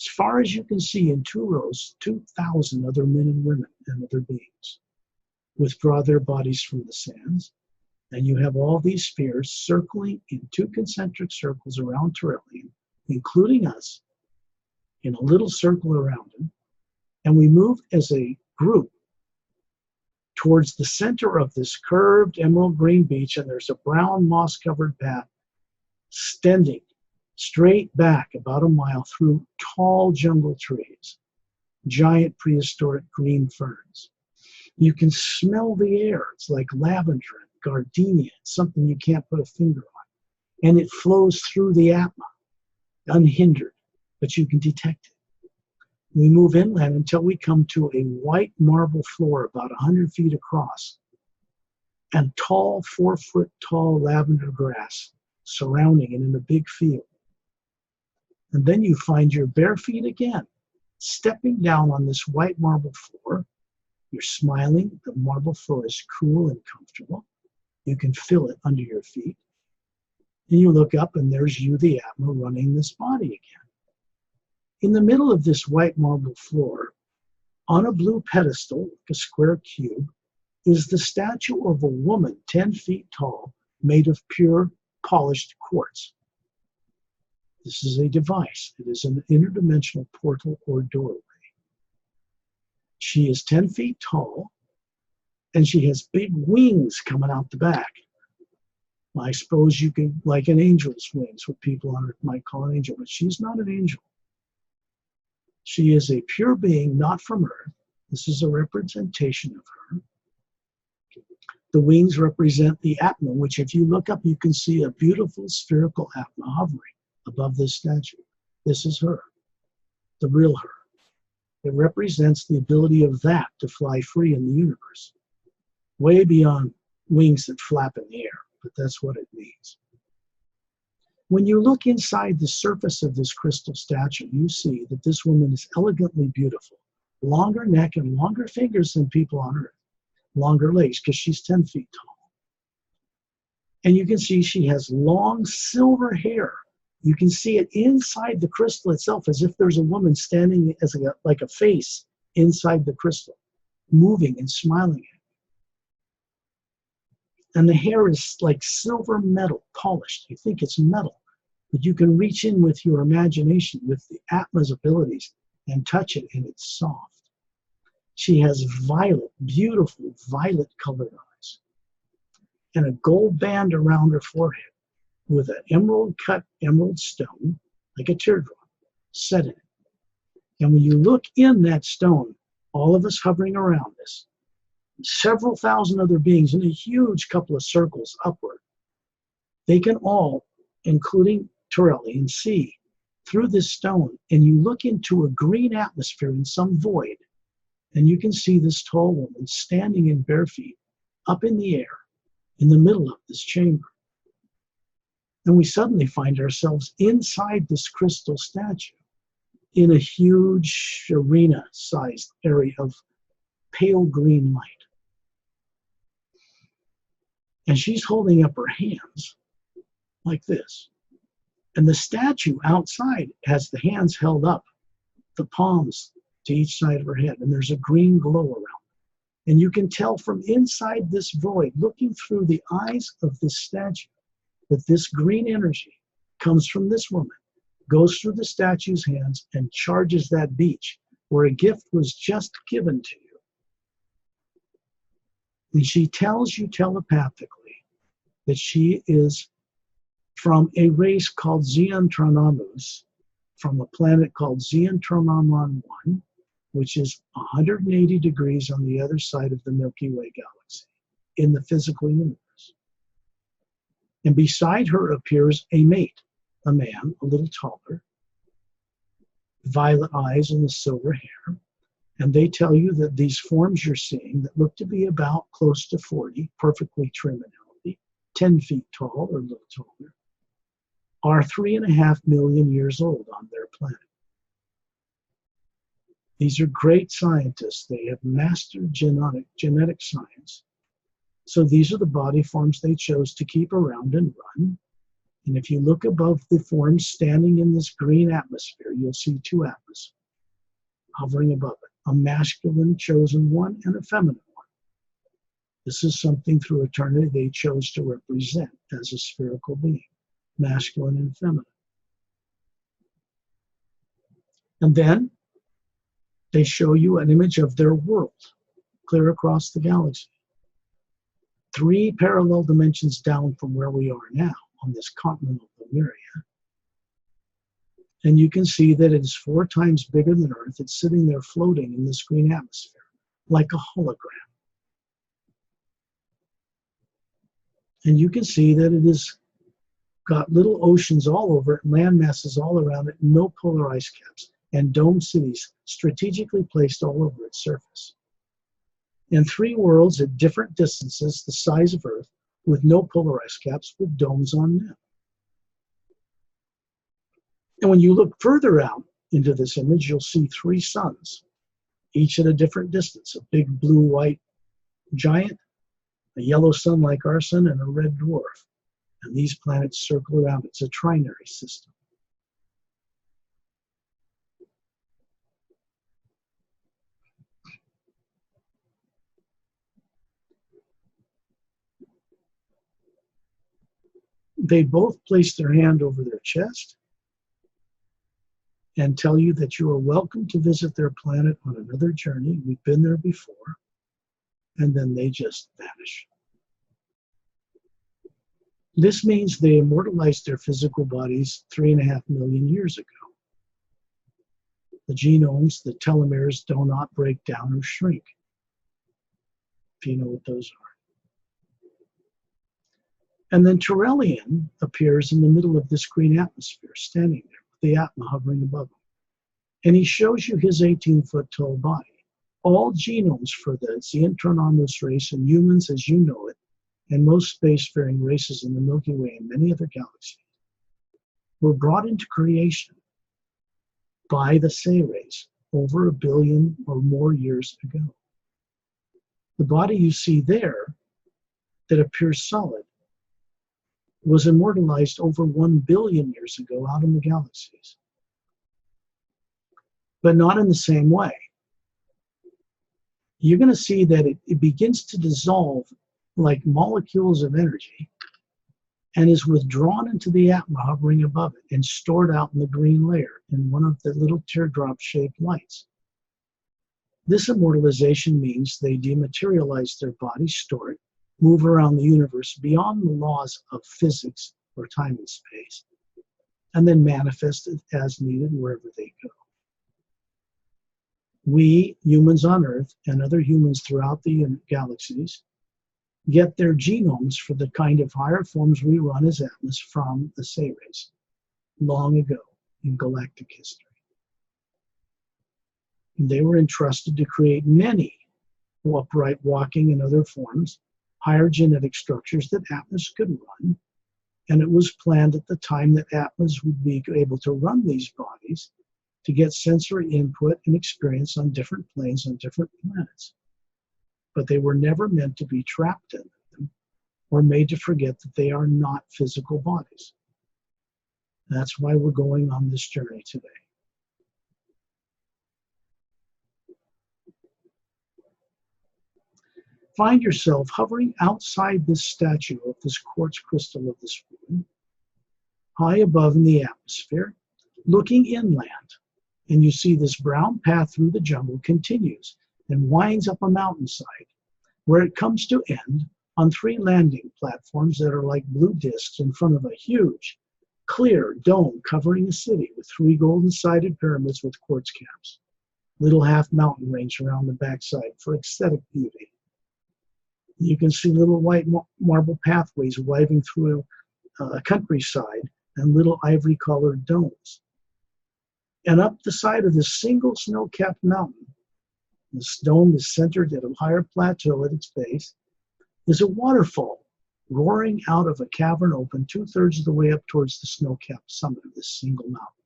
as far as you can see in 2 rows, 2,000 other men and women and other beings withdraw their bodies from the sands. And you have all these spheres circling in 2 concentric circles around Torellian, including us, in a little circle around him. And we move as a group towards the center of this curved emerald green beach, and there's a brown moss-covered path extending straight back about a mile through tall jungle trees, giant prehistoric green ferns. You can smell the air. It's like lavender and gardenia, something you can't put a finger on. And it flows through the Atma, unhindered, but you can detect it. We move inland until we come to a white marble floor about 100 feet across, and tall, 4-foot tall lavender grass surrounding it in a big field. And then you find your bare feet again, stepping down on this white marble floor. You're smiling. The marble floor is cool and comfortable. You can feel it under your feet. And you look up, and there's you, the Atma, running this body again. In the middle of this white marble floor, on a blue pedestal, like a square cube, is the statue of a woman 10 feet tall, made of pure polished quartz. This is a device. It is an interdimensional portal or doorway. She is 10 feet tall, and she has big wings coming out the back. I suppose you could, like an angel's wings, what people on earth might call an angel, but she's not an angel. She is a pure being, not from earth. This is a representation of her. The wings represent the Atma, which if you look up, you can see a beautiful spherical Atma hovering above this statue. This is her, the real her. It represents the ability of that to fly free in the universe, way beyond wings that flap in the air, but that's what it means. When you look inside the surface of this crystal statue, you see that this woman is elegantly beautiful. Longer neck and longer fingers than people on earth. Longer legs, because she's 10 feet tall. And you can see she has long silver hair. You can see it inside the crystal itself, as if there's a woman standing as like a face inside the crystal, moving and smiling at you. And the hair is like silver metal, polished. You think it's metal, but you can reach in with your imagination, with the Atma's abilities, and touch it, and it's soft. She has violet, beautiful violet-colored eyes, and a gold band around her forehead with an emerald-cut emerald stone, like a teardrop, set in it. And when you look in that stone, all of us hovering around this, several thousand other beings in a huge couple of circles upward, they can all, including Torellian, see through this stone, and you look into a green atmosphere in some void, and you can see this tall woman standing in bare feet up in the air in the middle of this chamber. And we suddenly find ourselves inside this crystal statue in a huge arena-sized area of pale green light. And she's holding up her hands like this. And the statue outside has the hands held up, the palms to each side of her head, and there's a green glow around it. And you can tell from inside this void, looking through the eyes of this statue, that this green energy comes from this woman, goes through the statue's hands, and charges that beach where a gift was just given to you. And she tells you telepathically that she is from a race called Xeontronomus, from a planet called Xeontronomon 1, which is 180 degrees on the other side of the Milky Way galaxy in the physical universe. And beside her appears a mate, a man, a little taller, violet eyes and the silver hair. And they tell you that these forms you're seeing that look to be about close to 40, perfectly trim and healthy, 10 feet tall or a little taller, are 3.5 million years old on their planet. These are great scientists. They have mastered genetic science. So these are the body forms they chose to keep around and run. And if you look above the forms standing in this green atmosphere, you'll see two Atmas hovering above it, a masculine chosen one and a feminine one. This is something through eternity they chose to represent as a spherical being, masculine and feminine. And then they show you an image of their world, clear across the galaxy. 3 parallel dimensions down from where we are now on this continent of Lemriel. And you can see that it is 4 times bigger than Earth. It's sitting there floating in this green atmosphere, like a hologram. And you can see that it has got little oceans all over it, land masses all around it, no polar ice caps, and dome cities strategically placed all over its surface. And 3 worlds at different distances, the size of Earth, with no polar ice caps, with domes on them. And when you look further out into this image, you'll see 3 suns, each at a different distance, a big blue-white giant, a yellow sun like our sun, and a red dwarf. And these planets circle around. It's a trinary system. They both place their hand over their chest and tell you that you are welcome to visit their planet on another journey. We've been there before. And then they just vanish. This means they immortalized their physical bodies 3.5 million years ago. The genomes, the telomeres, do not break down or shrink, if you know what those are. And then Turelian appears in the middle of this green atmosphere, standing there with the Atma hovering above him. And he shows you his 18-foot tall body. All genomes for the Xeontronomus race and humans as you know it, and most spacefaring races in the Milky Way and many other galaxies, were brought into creation by the Say race over 1 billion or more years ago. The body you see there that appears solid was immortalized over 1 billion years ago out in the galaxies. But not in the same way. You're going to see that it begins to dissolve like molecules of energy and is withdrawn into the Atma hovering above it and stored out in the green layer in one of the little teardrop-shaped lights. This immortalization means they dematerialize their body, store it, move around the universe beyond the laws of physics or time and space, and then manifest it as needed wherever they go. We, humans on Earth, and other humans throughout the galaxies, get their genomes for the kind of higher forms we run as Atmas from the Say race long ago in galactic history. And they were entrusted to create many upright walking and other forms, higher genetic structures that Atmas could run. And it was planned at the time that Atmas would be able to run these bodies to get sensory input and experience on different planes on different planets. But they were never meant to be trapped in them or made to forget that they are not physical bodies. That's why we're going on this journey today. Find yourself hovering outside this statue of this quartz crystal of this room, high above in the atmosphere, looking inland. And you see this brown path through the jungle continues and winds up a mountainside where it comes to end on 3 landing platforms that are like blue discs in front of a huge, clear dome covering a city with 3 golden-sided pyramids with quartz caps. Little half-mountain range around the backside for aesthetic beauty. You can see little white marble pathways wiving through a countryside and little ivory-colored domes. And up the side of this single snow-capped mountain, this dome is centered at a higher plateau at its base, is a waterfall roaring out of a cavern open 2/3 of the way up towards the snow-capped summit of this single mountain.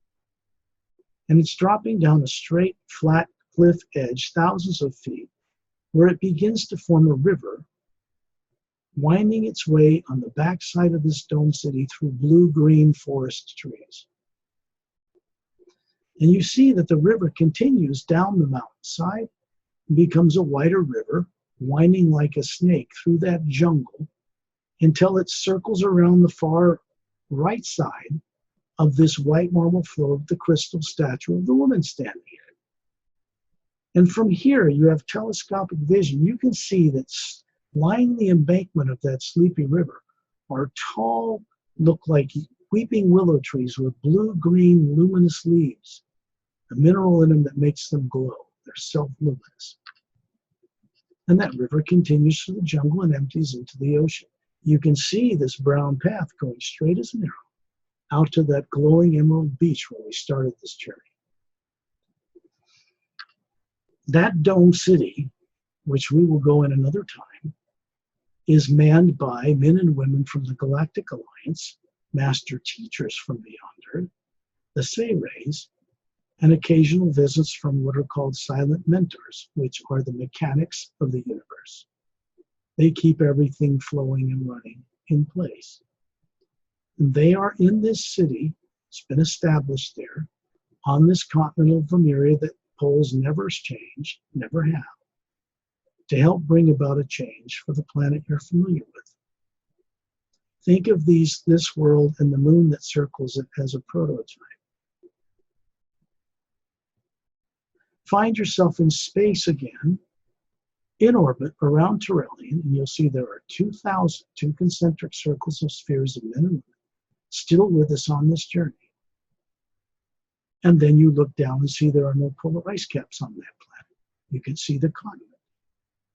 And it's dropping down a straight, flat cliff edge thousands of feet, where it begins to form a river, winding its way on the backside of this dome city through blue-green forest trees. And you see that the river continues down the mountainside and becomes a wider river, winding like a snake through that jungle until it circles around the far right side of this white marble floor of the crystal statue of the woman standing in it. And from here, you have telescopic vision. You can see that lying the embankment of that sleepy river are tall, look like weeping willow trees with blue-green luminous leaves, a mineral in them that makes them glow. They're self-luminous. And that river continues through the jungle and empties into the ocean. You can see this brown path going straight as an arrow out to that glowing emerald beach where we started this journey. That dome city, which we will go in another time, is manned by men and women from the Galactic Alliance, master teachers from beyond Earth, the Sayrays, and occasional visits from what are called silent mentors, which are the mechanics of the universe. They keep everything flowing and running in place. And they are in this city, it's been established there, on this continent of Lemuria that poles never change, never have, to help bring about a change for the planet you're familiar with. Think of this world and the moon that circles it as a prototype. Find yourself in space again, in orbit around Tyrellian, and you'll see there are 2,002 concentric circles of spheres of men and women still with us on this journey. And then you look down and see there are no polar ice caps on that planet. You can see the continent.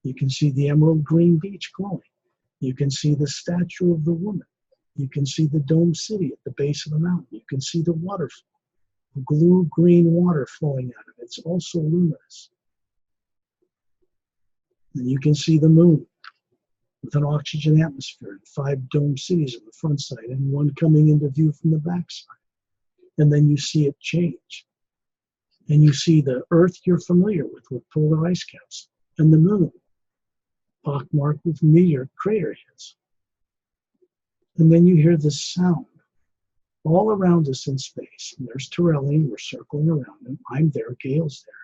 You can see the emerald green beach glowing. You can see the statue of the woman. You can see the dome city at the base of the mountain. You can see the waterfall, blue green water flowing out of it. It's also luminous. And you can see the moon with an oxygen atmosphere and 5 dome cities on the front side and 1 coming into view from the back side. And then you see it change. And you see the Earth you're familiar with polar ice caps, and the moon, pockmarked with meteor crater hits. And then you hear this sound all around us in space. And there's Tyrellian, we're circling around him. I'm there, Gail's there.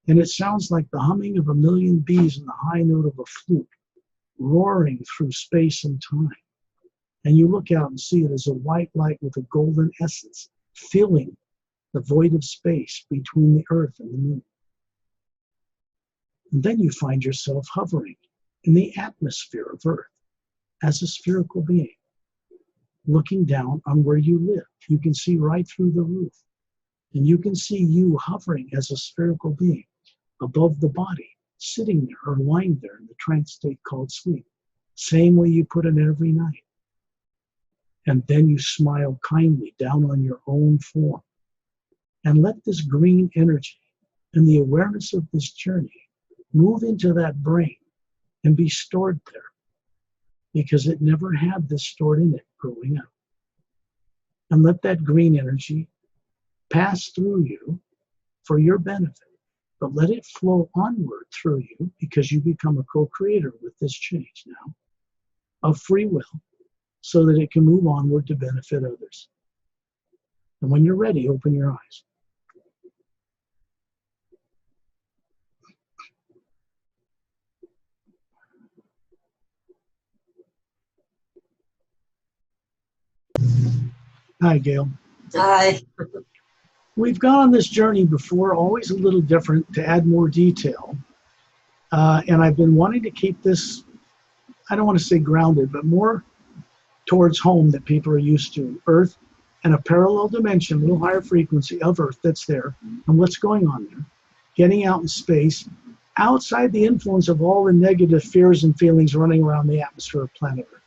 And it sounds like the humming of 1,000,000 bees in the high note of a flute, roaring through space and time. And you look out and see it as a white light with a golden essence, filling the void of space between the Earth and the moon. And then you find yourself hovering in the atmosphere of Earth as a spherical being, looking down on where you live. You can see right through the roof. And you can see you hovering as a spherical being above the body, sitting there or lying there in the trance state called sleep, same way you put it every night. And then you smile kindly down on your own form and let this green energy and the awareness of this journey move into that brain and be stored there, because it never had this stored in it growing up. And let that green energy pass through you for your benefit, but let it flow onward through you, because you become a co-creator with this change now of free will, so that it can move onward to benefit others. And when you're ready, open your eyes. Hi, Gail. Hi. We've gone on this journey before, always a little different to add more detail. And I've been wanting to keep this I don't want to say grounded, but more towards home that people are used to. Earth and a parallel dimension, a little higher frequency of Earth that's there, and what's going on there. Getting out in space, outside the influence of all the negative fears and feelings running around the atmosphere of planet Earth.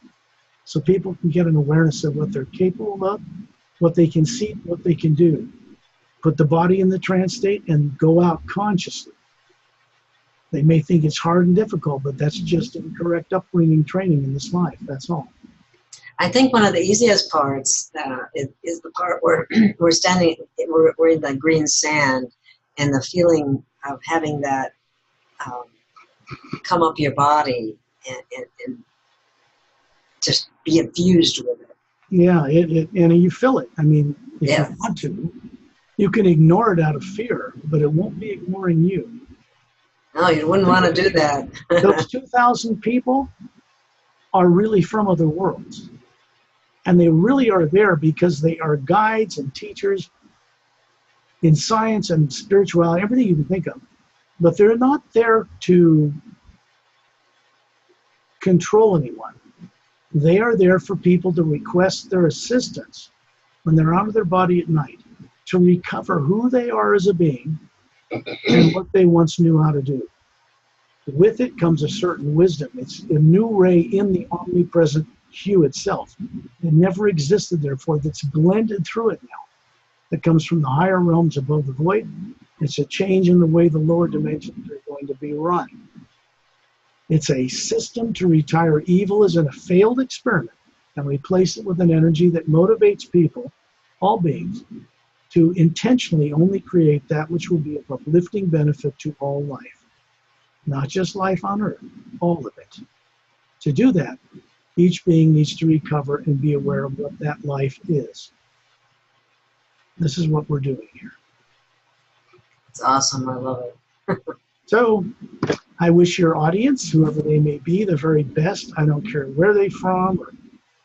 So people can get an awareness of what they're capable of, what they can see, what they can do. Put the body in the trance state and go out consciously. They may think it's hard and difficult, but that's just incorrect upbringing training in this life. That's all. I think one of the easiest parts is the part where we're in the green sand, and the feeling of having that come up your body and just be infused with it. Yeah, and you feel it. I mean, if Yeah. you want to, you can ignore it out of fear, but it won't be ignoring you. No, you wouldn't want to do that. Those 2,000 people are really from other worlds. And they really are there because they are guides and teachers in science and spirituality, everything you can think of. But they're not there to control anyone. They are there for people to request their assistance when they're out of their body at night to recover who they are as a being and what they once knew how to do. With it comes a certain wisdom. It's a new ray in the omnipresent hue itself. It never existed, therefore, that's blended through it now. That comes from the higher realms above the void. It's a change in the way the lower dimensions are going to be run. It's a system to retire evil as in a failed experiment and replace it with an energy that motivates people, all beings, to intentionally only create that which will be of uplifting benefit to all life. Not just life on Earth, all of it. To do that, each being needs to recover and be aware of what that life is. This is what we're doing here. It's awesome. I love it. So I wish your audience, whoever they may be, the very best. I don't care where they're from or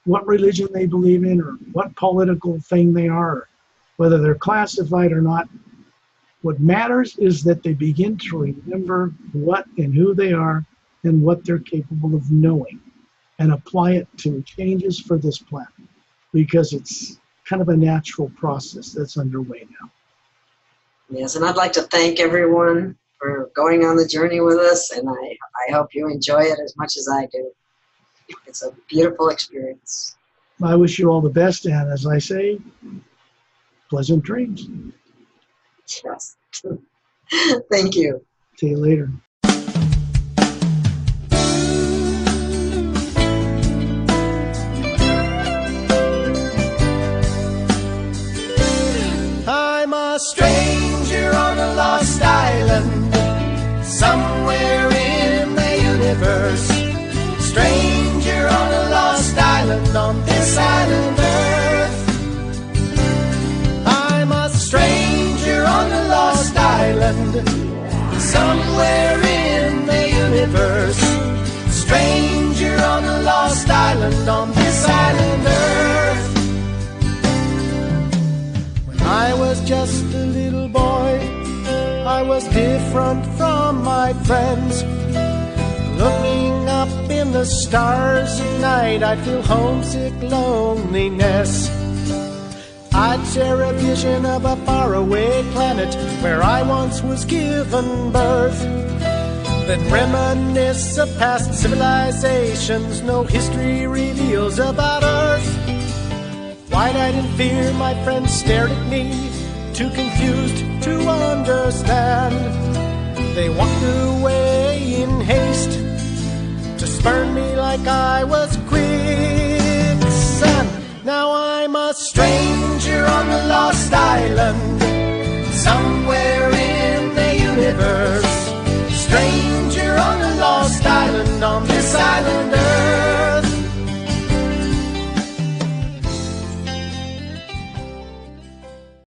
what religion they believe in or what political thing they are, or whether they're classified or not. What matters is that they begin to remember what and who they are and what they're capable of knowing and apply it to changes for this planet, because it's kind of a natural process that's underway now. Yes, and I'd like to thank everyone for going on the journey with us, and I hope you enjoy it as much as I do. It's a beautiful experience. I wish you all the best, and as I say, pleasant dreams. Yes. Thank you. See you later. I'm a stranger on a lost island, somewhere in the universe. Stranger on a lost island, on this island Earth. I'm a stranger on a lost island, somewhere in the universe. Stranger on a lost island, on this island Earth. I was just a little boy, I was different from my friends. Looking up in the stars at night, I'd feel homesick loneliness. I'd share a vision of a faraway planet where I once was given birth. Then reminisce of past civilizations no history reveals about Earth. Wide-eyed in fear, my friends stared at me, too confused to understand. They walked away in haste to spurn me like I was quicksand. Now I'm a stranger on the lost island,